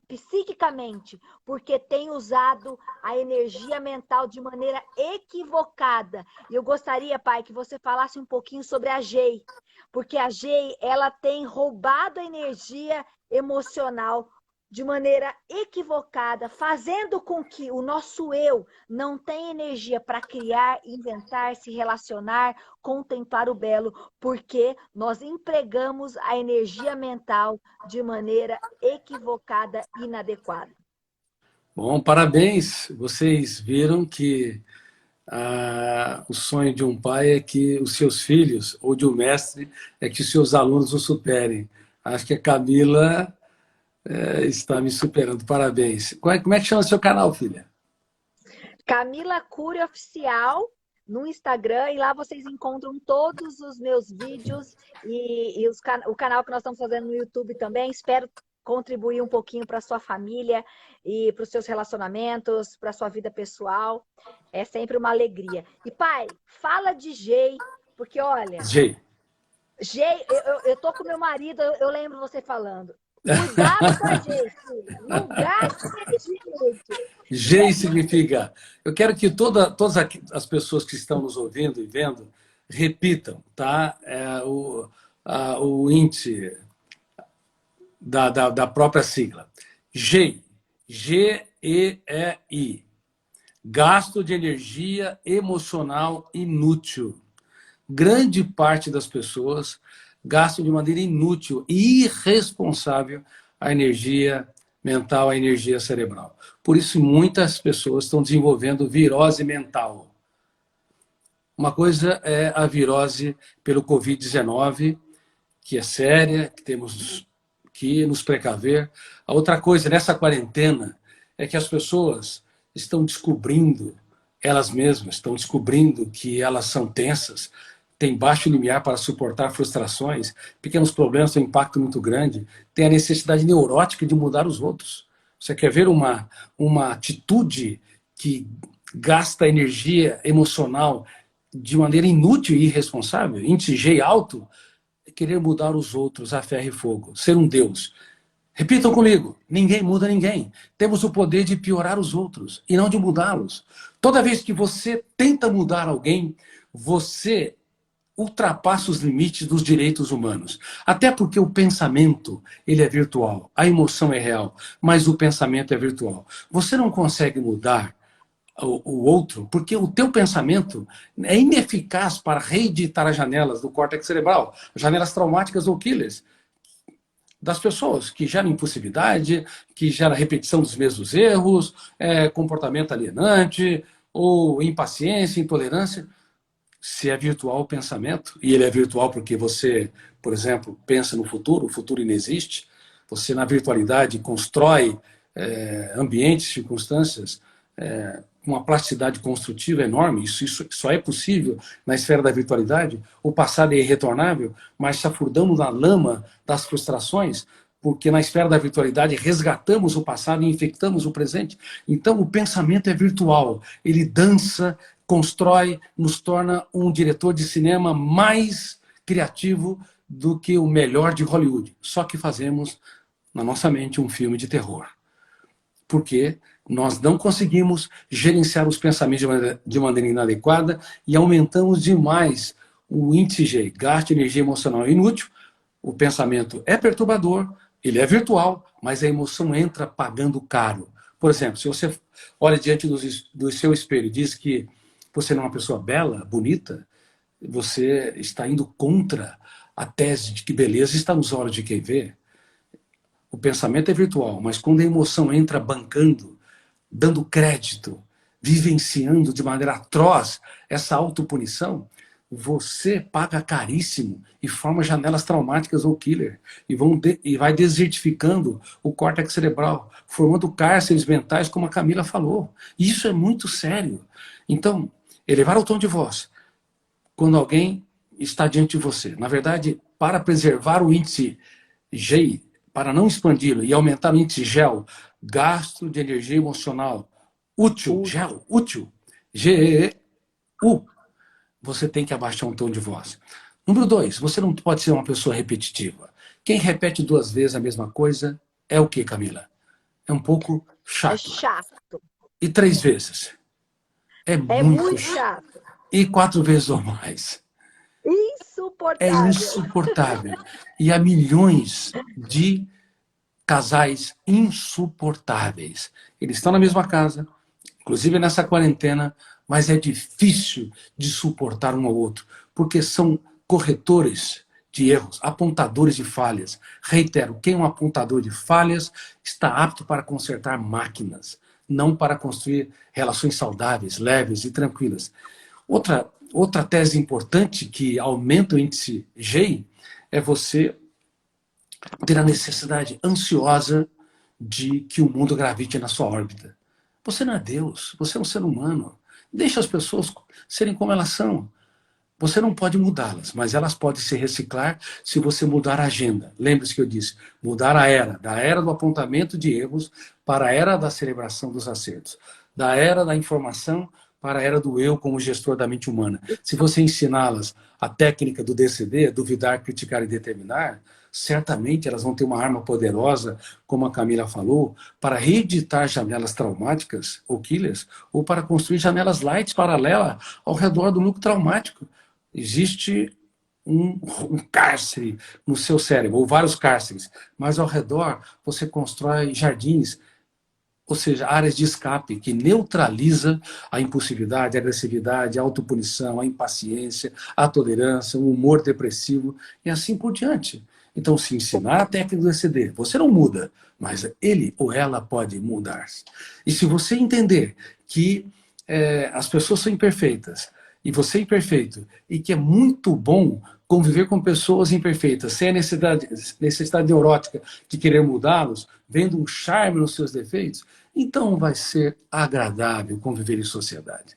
psiquicamente, porque tem usado a energia mental de maneira equivocada. E eu gostaria, pai, que você falasse um pouquinho sobre a GEI, porque a GEI, ela tem roubado a energia emocional de maneira equivocada, fazendo com que o nosso eu não tenha energia para criar, inventar, se relacionar, contemplar o belo, porque nós empregamos a energia mental de maneira equivocada e inadequada. Bom, parabéns. Vocês viram que o sonho de um pai é que os seus filhos, ou de um mestre, é que os seus alunos o superem. Acho que a Camila está me superando. Parabéns. Como é que chama o seu canal, filha? Camila Cury Oficial no Instagram, e lá vocês encontram todos os meus vídeos e o canal que nós estamos fazendo no YouTube também. Espero contribuir um pouquinho para a sua família e para os seus relacionamentos, para a sua vida pessoal. É sempre uma alegria. E pai, fala de Gei, porque olha, Gei. Gei, eu tô com meu marido, eu lembro você falando. Cuidado com a Gei, filho. Não gaste energia inútil. Gei significa... Eu quero que todas as pessoas que estão nos ouvindo e vendo repitam, tá? O índice da própria sigla. GEI. G-E-E-I. Gasto de energia emocional inútil. Grande parte das pessoas gastam de maneira inútil e irresponsável a energia mental, a energia cerebral. Por isso, muitas pessoas estão desenvolvendo virose mental. Uma coisa é a virose pelo Covid-19, que é séria, que temos que nos precaver. A outra coisa, nessa quarentena, é que as pessoas estão descobrindo, elas mesmas estão descobrindo que elas são tensas, têm baixo limiar para suportar frustrações, pequenos problemas têm um impacto muito grande, têm a necessidade neurótica de mudar os outros. Você quer ver uma atitude que gasta energia emocional de maneira inútil e irresponsável, índice G alto, é querer mudar os outros a ferro e fogo, ser um Deus. Repitam comigo, ninguém muda ninguém. Temos o poder de piorar os outros e não de mudá-los. Toda vez que você tenta mudar alguém, você ultrapassa os limites dos direitos humanos. Até porque o pensamento, ele é virtual, a emoção é real, mas o pensamento é virtual. Você não consegue mudar o outro, porque o teu pensamento é ineficaz para reeditar as janelas do córtex cerebral, janelas traumáticas ou killers das pessoas, que geram impulsividade, que geram repetição dos mesmos erros, comportamento alienante, ou impaciência, intolerância. Se é virtual o pensamento, e ele é virtual porque você, por exemplo, pensa no futuro, o futuro inexiste, você na virtualidade constrói ambientes, circunstâncias, uma plasticidade construtiva enorme, isso só é possível na esfera da virtualidade. O passado é irretornável, mas chafurdamos na lama das frustrações, porque na esfera da virtualidade resgatamos o passado e infectamos o presente. Então o pensamento é virtual, ele dança, constrói, nos torna um diretor de cinema mais criativo do que o melhor de Hollywood. Só que fazemos na nossa mente um filme de terror. Porque nós não conseguimos gerenciar os pensamentos de maneira inadequada e aumentamos demais o índice G, gasto de energia emocional inútil. O pensamento é perturbador, ele é virtual, mas a emoção entra pagando caro. Por exemplo, se você olha diante do seu espelho e diz que você não é uma pessoa bela, bonita, você está indo contra a tese de que beleza está nos olhos de quem vê. O pensamento é virtual, mas quando a emoção entra bancando, dando crédito, vivenciando de maneira atroz essa autopunição, você paga caríssimo e forma janelas traumáticas ou killer. E vai desertificando o córtex cerebral, formando cárceres mentais, como a Camila falou. Isso é muito sério. Então, elevar o tom de voz quando alguém está diante de você. Na verdade, para preservar o índice G, para não expandi-lo e aumentar o índice GEL, gasto de energia emocional útil, GEL, útil, GEU, você tem que abaixar um tom de voz. Número 2, você não pode ser uma pessoa repetitiva. Quem repete 2 vezes a mesma coisa é o que, Camila? É um pouco chato. É chato. E 3 vezes? É muito chato. E 4 vezes ou mais? É Insuportável. insuportável. E há milhões de casais insuportáveis. Eles estão na mesma casa, inclusive nessa quarentena, mas é difícil de suportar um ao outro, porque são corretores de erros, apontadores de falhas. Reitero, quem é um apontador de falhas está apto para consertar máquinas, não para construir relações saudáveis, leves e tranquilas. Outra tese importante que aumenta o índice GEI é você ter a necessidade ansiosa de que o mundo gravite na sua órbita. Você não é Deus, você é um ser humano. Deixa as pessoas serem como elas são. Você não pode mudá-las, mas elas podem se reciclar se você mudar a agenda. Lembre-se que eu disse, mudar a era, da era do apontamento de erros para a era da celebração dos acertos, da era da informação para a era do eu como gestor da mente humana. Se você ensiná-las a técnica do DCD, duvidar, criticar e determinar, certamente elas vão ter uma arma poderosa, como a Camila falou, para reeditar janelas traumáticas ou killers, ou para construir janelas light paralelas ao redor do núcleo traumático. Existe um cárcere no seu cérebro, ou vários cárceres, mas ao redor você constrói jardins, ou seja, áreas de escape que neutraliza a impulsividade, a agressividade, a autopunição, a impaciência, a tolerância, o humor depressivo e assim por diante. Então, se ensinar a técnica do ECD, você não muda, mas ele ou ela pode mudar. E se você entender que as pessoas são imperfeitas, e você é imperfeito, e que é muito bom conviver com pessoas imperfeitas, sem a necessidade neurótica de querer mudá-los, vendo um charme nos seus defeitos, então vai ser agradável conviver em sociedade.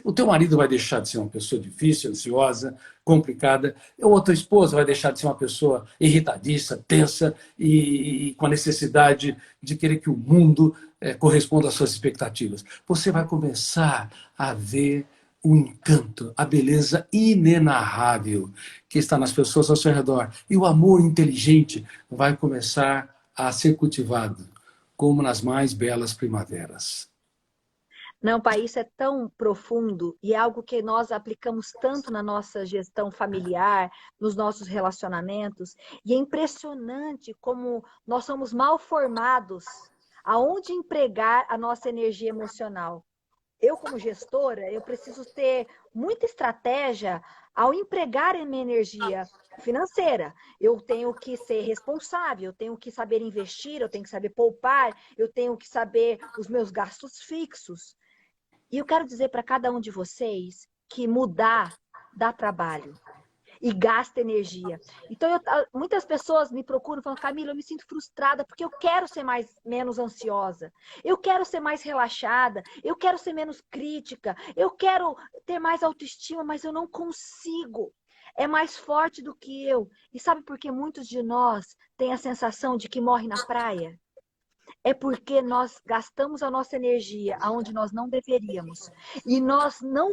O teu marido vai deixar de ser uma pessoa difícil, ansiosa, complicada, ou a tua esposa vai deixar de ser uma pessoa irritadiça, tensa e com a necessidade de querer que o mundo corresponda às suas expectativas. Você vai começar a ver o encanto, a beleza inenarrável que está nas pessoas ao seu redor. E o amor inteligente vai começar a ser cultivado, como nas mais belas primaveras. Não, pai, isso é tão profundo e é algo que nós aplicamos tanto na nossa gestão familiar, nos nossos relacionamentos. E é impressionante como nós somos mal formados aonde empregar a nossa energia emocional. Eu, como gestora, eu preciso ter muita estratégia ao empregar a minha energia financeira. Eu tenho que ser responsável, eu tenho que saber investir, eu tenho que saber poupar, eu tenho que saber os meus gastos fixos. E eu quero dizer para cada um de vocês que mudar dá trabalho e gasta energia. Então, muitas pessoas me procuram e falam, Camila, eu me sinto frustrada porque eu quero ser menos ansiosa, eu quero ser mais relaxada, eu quero ser menos crítica, eu quero ter mais autoestima, mas eu não consigo. É mais forte do que eu. E sabe por que muitos de nós têm a sensação de que morre na praia? É porque nós gastamos a nossa energia aonde nós não deveríamos. E nós não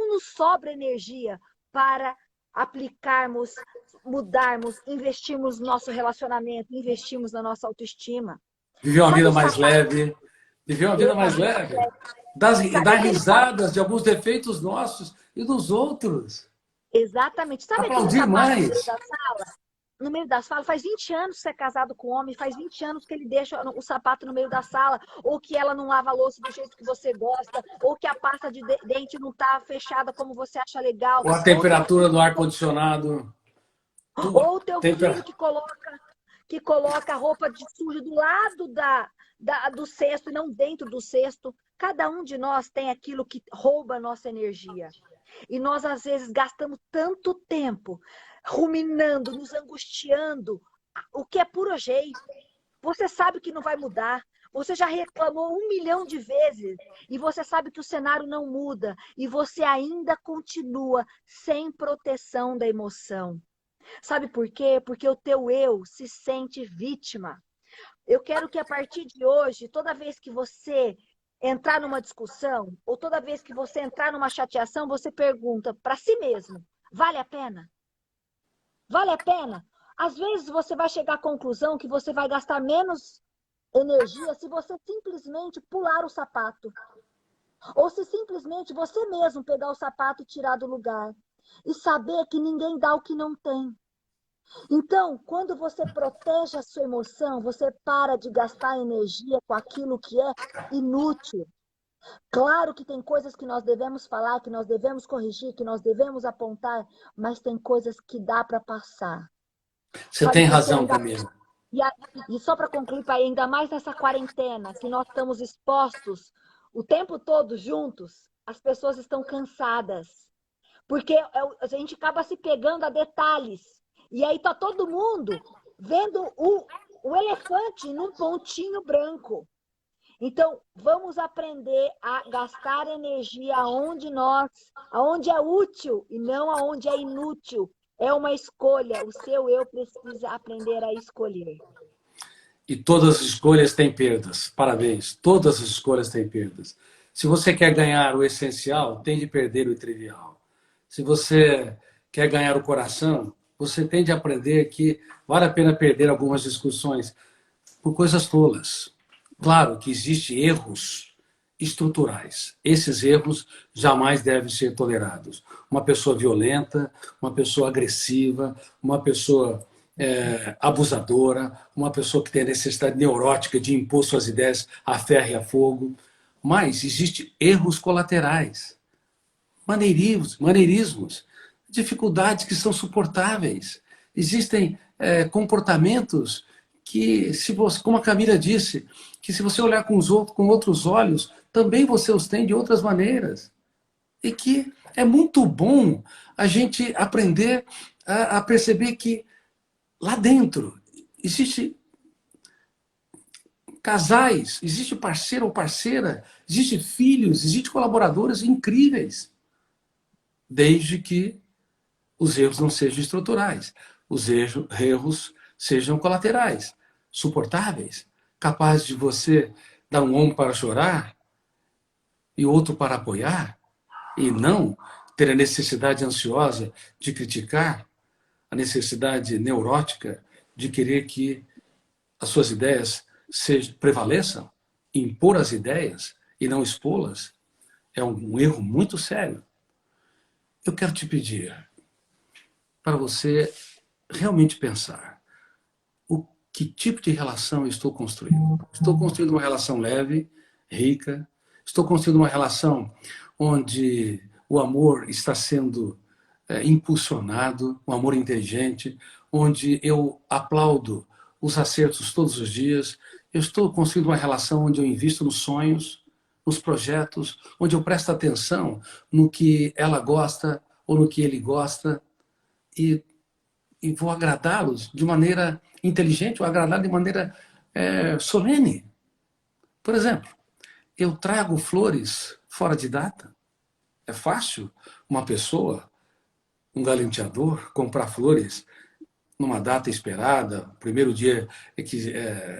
nos sobra energia para aplicarmos, mudarmos, investirmos no nosso relacionamento, investirmos na nossa autoestima. Viver uma vida mais leve. Viver uma vida mais leve. Dar risadas de alguns defeitos nossos e dos outros. Exatamente. Sabe aplaudir mais. No meio da sala, faz 20 anos que você é casado com um homem, faz 20 anos que ele deixa o sapato no meio da sala, ou que ela não lava a louça do jeito que você gosta, ou que a pasta de dente não está fechada como você acha legal. Ou a temperatura do ar-condicionado. Ou o teu filho que coloca a roupa de suja do lado do cesto e não dentro do cesto. Cada um de nós tem aquilo que rouba a nossa energia. E nós, às vezes, gastamos tanto tempo ruminando, nos angustiando, o que é puro jeito. Você sabe que não vai mudar. Você já reclamou 1 milhão de vezes e você sabe que o cenário não muda e você ainda continua sem proteção da emoção. Sabe por quê? Porque o teu eu se sente vítima. Eu quero que a partir de hoje, toda vez que você entrar numa discussão ou toda vez que você entrar numa chateação, você pergunta para si mesmo: vale a pena? Vale a pena? Às vezes você vai chegar à conclusão que você vai gastar menos energia se você simplesmente pular o sapato. Ou se simplesmente você mesmo pegar o sapato e tirar do lugar. E saber que ninguém dá o que não tem. Então, quando você protege a sua emoção, você para de gastar energia com aquilo que é inútil. Claro que tem coisas que nós devemos falar, que nós devemos corrigir, que nós devemos apontar, mas tem coisas que dá para passar. Você Sabe tem por quê? razão, Camila. E só para concluir, pai, ainda mais nessa quarentena, que nós estamos expostos o tempo todo juntos, as pessoas estão cansadas. Porque a gente acaba se pegando a detalhes. E aí tá todo mundo vendo o elefante num pontinho branco. Então, vamos aprender a gastar energia aonde é útil e não aonde é inútil. É uma escolha. O seu eu precisa aprender a escolher. E todas as escolhas têm perdas. Parabéns. Todas as escolhas têm perdas. Se você quer ganhar o essencial, tem de perder o trivial. Se você quer ganhar o coração, você tem de aprender que vale a pena perder algumas discussões por coisas tolas. Claro que existem erros estruturais. Esses erros jamais devem ser tolerados. Uma pessoa violenta, uma pessoa agressiva, uma pessoa abusadora, uma pessoa que tem a necessidade neurótica de impor suas ideias a ferro e a fogo. Mas existem erros colaterais, maneirismos, dificuldades que são suportáveis. Existem comportamentos que, se você, como a Camila disse, que se você olhar com outros olhos, também você os tem de outras maneiras. E que é muito bom a gente aprender a perceber que lá dentro existe casais, existe parceiro ou parceira, existe filhos, existe colaboradores incríveis, desde que os erros não sejam estruturais, os erros sejam colaterais, suportáveis, capazes de você dar um ombro para chorar e outro para apoiar, e não ter a necessidade ansiosa de criticar, a necessidade neurótica de querer que as suas ideias prevaleçam, impor as ideias e não expô-las, é um erro muito sério. Eu quero te pedir para você realmente pensar que tipo de relação eu estou construindo. Estou construindo uma relação leve, rica, estou construindo uma relação onde o amor está sendo impulsionado, um amor inteligente, onde eu aplaudo os acertos todos os dias. Eu estou construindo uma relação onde eu invisto nos sonhos, nos projetos, onde eu presto atenção no que ela gosta ou no que ele gosta e vou agradá-los de maneira inteligente, ou agradar de maneira solene. Por exemplo, eu trago flores fora de data. É fácil uma pessoa, um galanteador, comprar flores numa data esperada, primeiro dia,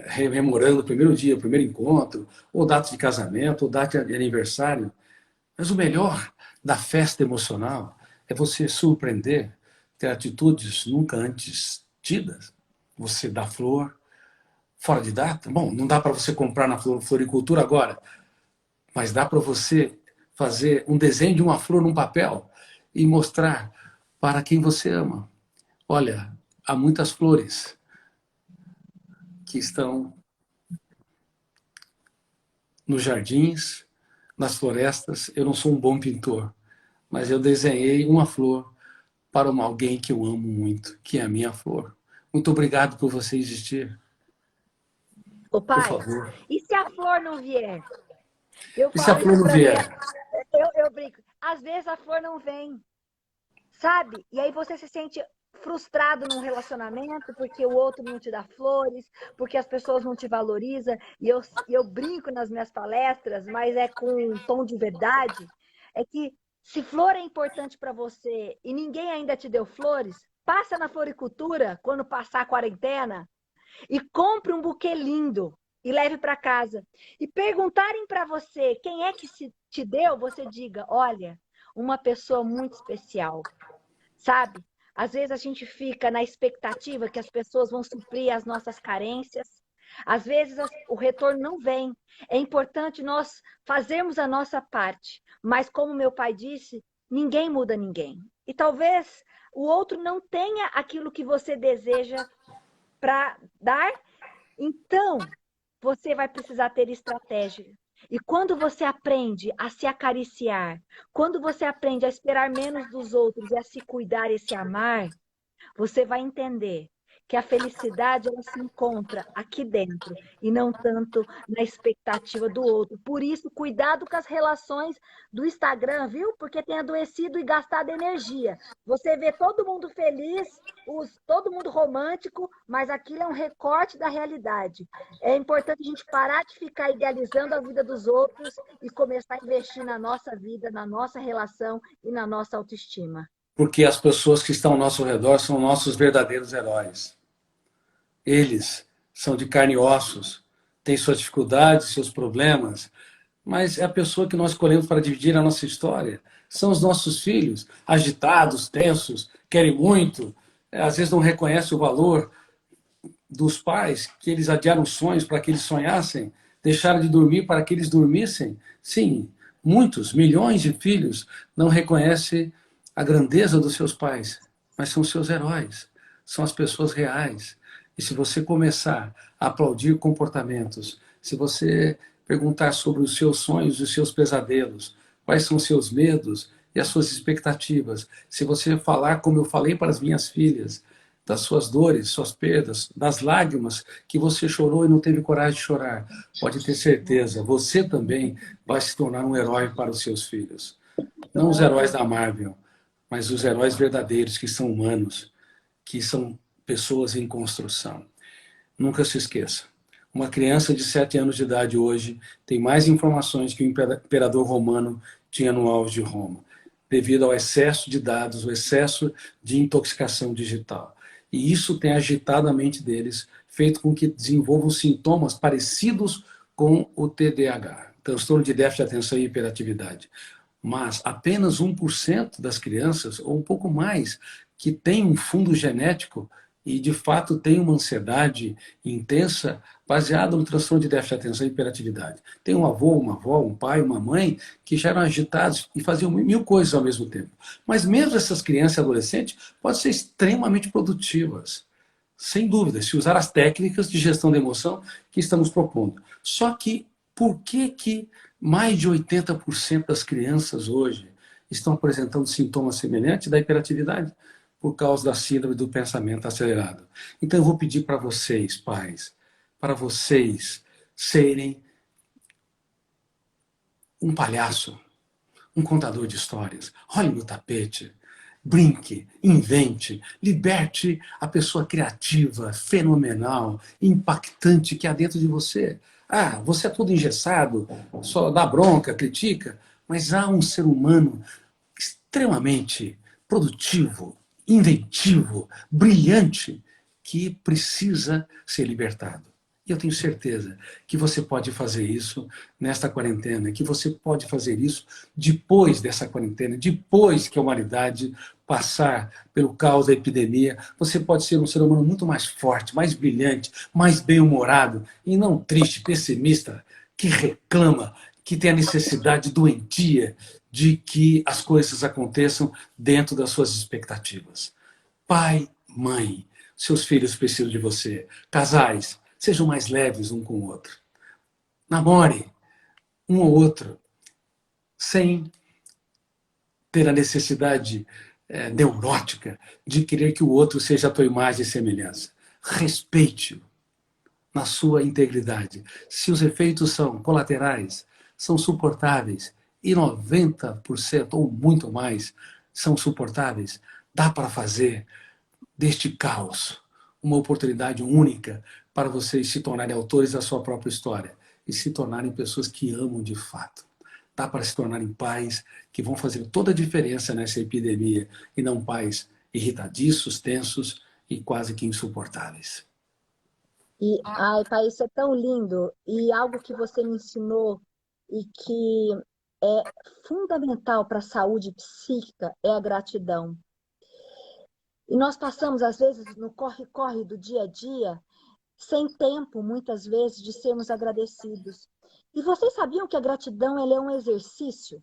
rememorando o primeiro dia, o primeiro encontro, ou data de casamento, ou data de aniversário. Mas o melhor da festa emocional é você surpreender, ter atitudes nunca antes tidas. Você dá flor fora de data. Bom, não dá para você comprar na floricultura agora, mas dá para você fazer um desenho de uma flor num papel e mostrar para quem você ama. Olha, há muitas flores que estão nos jardins, nas florestas. Eu não sou um bom pintor, mas eu desenhei uma flor para alguém que eu amo muito, que é a minha flor. Muito obrigado por você existir. Ô, pai, por favor. E se a flor não vier? Eu E se a falo flor isso não para mim. vier? Eu brinco. às vezes a flor não vem, sabe? E aí você se sente frustrado num relacionamento porque o outro não te dá flores, porque as pessoas não te valorizam. E eu brinco nas minhas palestras, mas é com um tom de verdade, é que se flor é importante para você e ninguém ainda te deu flores, passa na floricultura quando passar a quarentena e compre um buquê lindo e leve para casa. E perguntarem para você quem é que te deu, você diga, olha, uma pessoa muito especial, sabe? Às vezes a gente fica na expectativa que as pessoas vão suprir as nossas carências. Às vezes o retorno não vem. É importante nós fazermos a nossa parte. Mas como meu pai disse, ninguém muda ninguém. E talvez o outro não tenha aquilo que você deseja para dar. Então, você vai precisar ter estratégia. E quando você aprende a se acariciar, quando você aprende a esperar menos dos outros e a se cuidar e se amar, você vai entender que a felicidade ela se encontra aqui dentro e não tanto na expectativa do outro. Por isso, cuidado com as relações do Instagram, viu? Porque tem adoecido e gastado energia. Você vê todo mundo feliz, todo mundo romântico, mas aquilo é um recorte da realidade. É importante a gente parar de ficar idealizando a vida dos outros e começar a investir na nossa vida, na nossa relação e na nossa autoestima. Porque as pessoas que estão ao nosso redor são nossos verdadeiros heróis. Eles são de carne e ossos, têm suas dificuldades, seus problemas, mas é a pessoa que nós escolhemos para dividir a nossa história. São os nossos filhos, agitados, tensos, querem muito, às vezes não reconhecem o valor dos pais, que eles adiaram sonhos para que eles sonhassem, deixaram de dormir para que eles dormissem. Sim, muitos, milhões de filhos não reconhecem a grandeza dos seus pais, mas são seus heróis, são as pessoas reais. E se você começar a aplaudir comportamentos, se você perguntar sobre os seus sonhos e os seus pesadelos, quais são os seus medos e as suas expectativas, se você falar como eu falei para as minhas filhas, das suas dores, suas perdas, das lágrimas que você chorou e não teve coragem de chorar, pode ter certeza, você também vai se tornar um herói para os seus filhos. Não os heróis da Marvel, mas os heróis verdadeiros, que são humanos, que são pessoas em construção. Nunca se esqueça, uma criança de 7 anos de idade hoje tem mais informações que o imperador romano tinha no auge de Roma, devido ao excesso de dados, o excesso de intoxicação digital. E isso tem agitado a mente deles, feito com que desenvolvam sintomas parecidos com o TDAH, transtorno de déficit de atenção e hiperatividade. Mas apenas 1% das crianças, ou um pouco mais, que tem um fundo genético e, de fato, tem uma ansiedade intensa baseada no transtorno de déficit de atenção e hiperatividade. Tem um avô, uma avó, um pai, uma mãe que já eram agitados e faziam 1000 coisas ao mesmo tempo. Mas mesmo essas crianças e adolescentes podem ser extremamente produtivas, sem dúvida, se usar as técnicas de gestão da emoção que estamos propondo. Só que, por que mais de 80% das crianças hoje estão apresentando sintomas semelhantes da hiperatividade? Por causa da síndrome do pensamento acelerado. Então eu vou pedir para vocês, pais, para vocês serem um palhaço, um contador de histórias. Olhe no tapete, brinque, invente, liberte a pessoa criativa, fenomenal, impactante que há dentro de você. Ah, você é todo engessado, só dá bronca, critica, mas há um ser humano extremamente produtivo, inventivo, brilhante, que precisa ser libertado. E eu tenho certeza que você pode fazer isso nesta quarentena, que você pode fazer isso depois dessa quarentena, depois que a humanidade passar pelo caos da epidemia. Você pode ser um ser humano muito mais forte, mais brilhante, mais bem-humorado, e não triste, pessimista, que reclama, que tem a necessidade doentia de que as coisas aconteçam dentro das suas expectativas. Pai, mãe, seus filhos precisam de você. Casais, sejam mais leves um com o outro. Namore um ou outro, sem ter a necessidade neurótica de querer que o outro seja a tua imagem e semelhança. Respeite-o na sua integridade. Se os efeitos são colaterais, são suportáveis, e 90% ou muito mais são suportáveis. Dá para fazer deste caos uma oportunidade única para vocês se tornarem autores da sua própria história e se tornarem pessoas que amam de fato. Dá para se tornarem pais que vão fazer toda a diferença nessa epidemia e não pais irritadiços, tensos e quase que insuportáveis. E, ai, pai, isso é tão lindo. E algo que você me ensinou e que é fundamental para a saúde psíquica é a gratidão. E nós passamos, às vezes, no corre-corre do dia a dia, sem tempo, muitas vezes, de sermos agradecidos. E vocês sabiam que a gratidão ela é um exercício?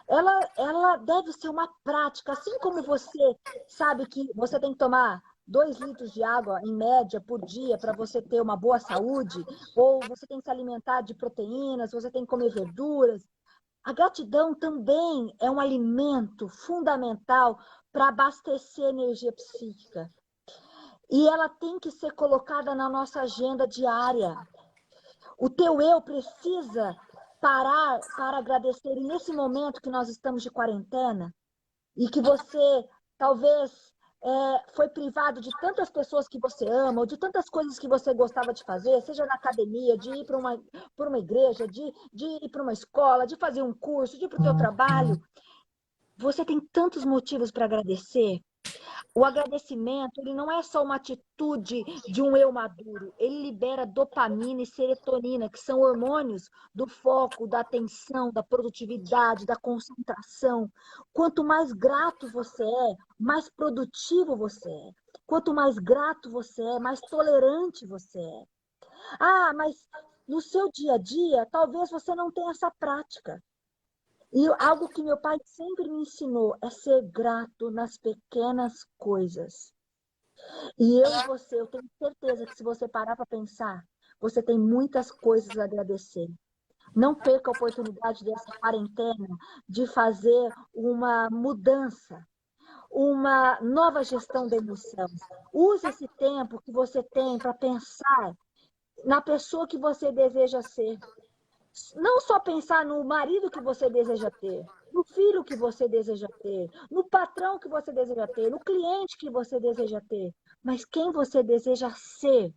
Ela deve ser uma prática, assim como você sabe que você tem que tomar 2 litros de água, em média, por dia, para você ter uma boa saúde, ou você tem que se alimentar de proteínas, você tem que comer verduras. A gratidão também é um alimento fundamental para abastecer a energia psíquica. E ela tem que ser colocada na nossa agenda diária. O teu eu precisa parar para agradecer. E nesse momento que nós estamos de quarentena, e que você talvez foi privado de tantas pessoas que você ama, ou de tantas coisas que você gostava de fazer, seja na academia, de ir para uma igreja, de ir para uma escola, de fazer um curso, de ir para o teu trabalho, você tem tantos motivos para agradecer. O agradecimento, ele não é só uma atitude de um eu maduro, ele libera dopamina e serotonina, que são hormônios do foco, da atenção, da produtividade, da concentração. Quanto mais grato você é, mais produtivo você é. Quanto mais grato você é, mais tolerante você é. Ah, mas no seu dia a dia, talvez você não tenha essa prática. E algo que meu pai sempre me ensinou é ser grato nas pequenas coisas. E eu e você, eu tenho certeza que se você parar para pensar, você tem muitas coisas a agradecer. Não perca a oportunidade dessa quarentena de fazer uma mudança, uma nova gestão da emoção. Use esse tempo que você tem para pensar na pessoa que você deseja ser. Não só pensar no marido que você deseja ter, no filho que você deseja ter, no patrão que você deseja ter, no cliente que você deseja ter, mas quem você deseja ser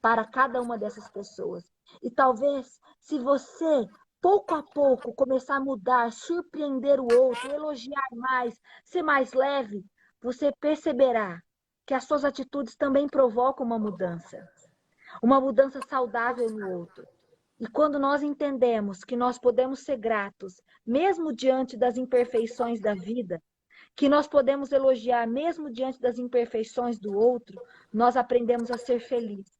para cada uma dessas pessoas. E talvez, se você, pouco a pouco, começar a mudar, surpreender o outro, elogiar mais, ser mais leve, você perceberá que as suas atitudes também provocam uma mudança saudável no outro. E quando nós entendemos que nós podemos ser gratos, mesmo diante das imperfeições da vida, que nós podemos elogiar mesmo diante das imperfeições do outro, nós aprendemos a ser felizes.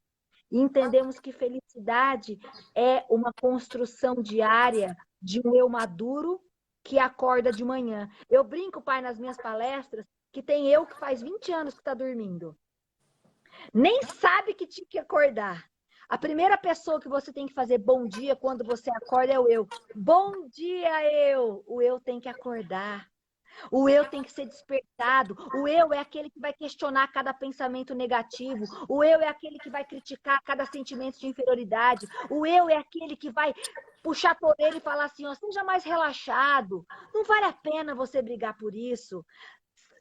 E entendemos que felicidade é uma construção diária de um eu maduro que acorda de manhã. Eu brinco, pai, nas minhas palestras, que tem eu que faz 20 anos que está dormindo. Nem sabe que tinha que acordar. A primeira pessoa que você tem que fazer bom dia quando você acorda é o eu. Bom dia, eu! O eu tem que acordar. O eu tem que ser despertado. O eu é aquele que vai questionar cada pensamento negativo. O eu é aquele que vai criticar cada sentimento de inferioridade. O eu é aquele que vai puxar por ele e falar assim, ó, seja mais relaxado. Não vale a pena você brigar por isso.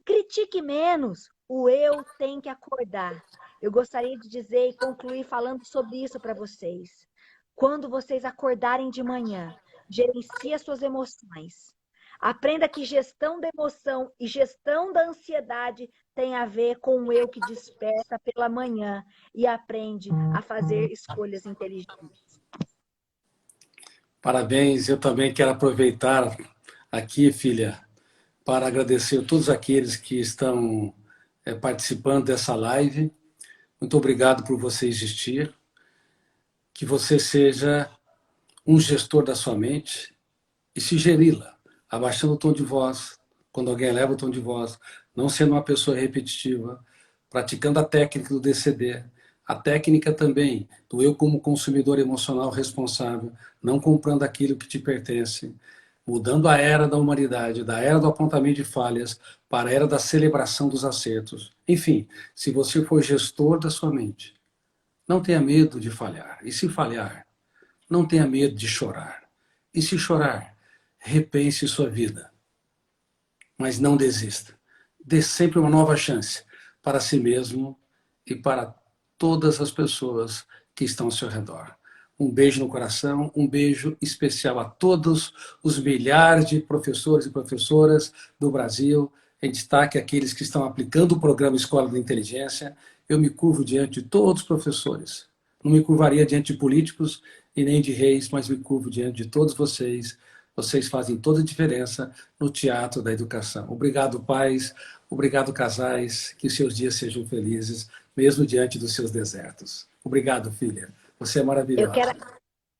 Critique menos. O eu tem que acordar. Eu gostaria de dizer e concluir falando sobre isso para vocês. Quando vocês acordarem de manhã, gerencie as suas emoções. Aprenda que gestão da emoção e gestão da ansiedade tem a ver com o eu que desperta pela manhã e aprende a fazer escolhas inteligentes. Parabéns, eu também quero aproveitar aqui, filha, para agradecer a todos aqueles que estão participando dessa live. Muito obrigado por você existir. Que você seja um gestor da sua mente e se geri-la, abaixando o tom de voz, quando alguém eleva o tom de voz, não sendo uma pessoa repetitiva, praticando a técnica do DCD, a técnica também do eu como consumidor emocional responsável, não comprando aquilo que te pertence, mudando a era da humanidade, da era do apontamento de falhas para a era da celebração dos acertos. Enfim, se você for gestor da sua mente, não tenha medo de falhar. E se falhar, não tenha medo de chorar. E se chorar, repense sua vida. Mas não desista. Dê sempre uma nova chance para si mesmo e para todas as pessoas que estão ao seu redor. Um beijo no coração, um beijo especial a todos os milhares de professores e professoras do Brasil, em destaque aqueles que estão aplicando o programa Escola da Inteligência. Eu me curvo diante de todos os professores. Não me curvaria diante de políticos e nem de reis, mas me curvo diante de todos vocês. Vocês fazem toda a diferença no teatro da educação. Obrigado, pais. Obrigado, casais. Que seus dias sejam felizes, mesmo diante dos seus desertos. Obrigado, filha. Você é maravilhosa.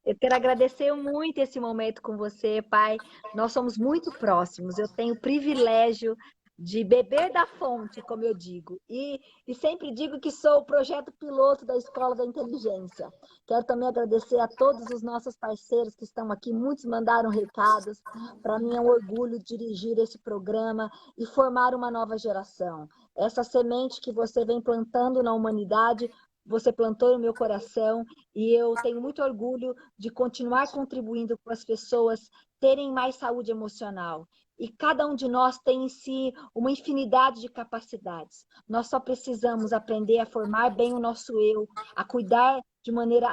Eu quero agradecer muito esse momento com você, pai. Nós somos muito próximos. Eu tenho o privilégio de beber da fonte, como eu digo. E sempre digo que sou o projeto piloto da Escola da Inteligência. Quero também agradecer a todos os nossos parceiros que estão aqui. Muitos mandaram recados. Para mim é um orgulho dirigir esse programa e formar uma nova geração. Essa semente que você vem plantando na humanidade, você plantou no meu coração e eu tenho muito orgulho de continuar contribuindo com as pessoas terem mais saúde emocional. E cada um de nós tem em si uma infinidade de capacidades. Nós só precisamos aprender a formar bem o nosso eu, a cuidar de maneira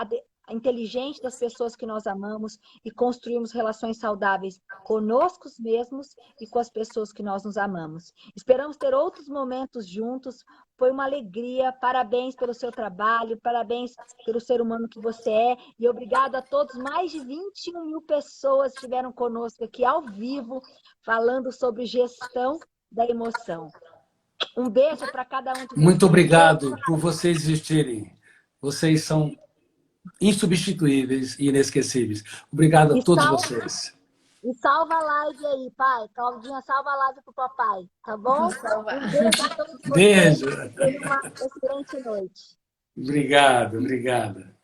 inteligente das pessoas que nós amamos e construirmos relações saudáveis conosco mesmos e com as pessoas que nós nos amamos. Esperamos ter outros momentos juntos. Foi uma alegria. Parabéns pelo seu trabalho, parabéns pelo ser humano que você é e obrigado a todos. Mais de 21 mil pessoas estiveram conosco aqui ao vivo falando sobre gestão da emoção. Um beijo para cada um de vocês. Muito obrigado por vocês existirem. Vocês são insubstituíveis e inesquecíveis. Obrigado a todos vocês. E salva a live aí, pai. Claudinha, salva a live pro papai, tá bom? Um beijo a todos vocês. Beijo. Tenham uma excelente noite. Obrigado, obrigado.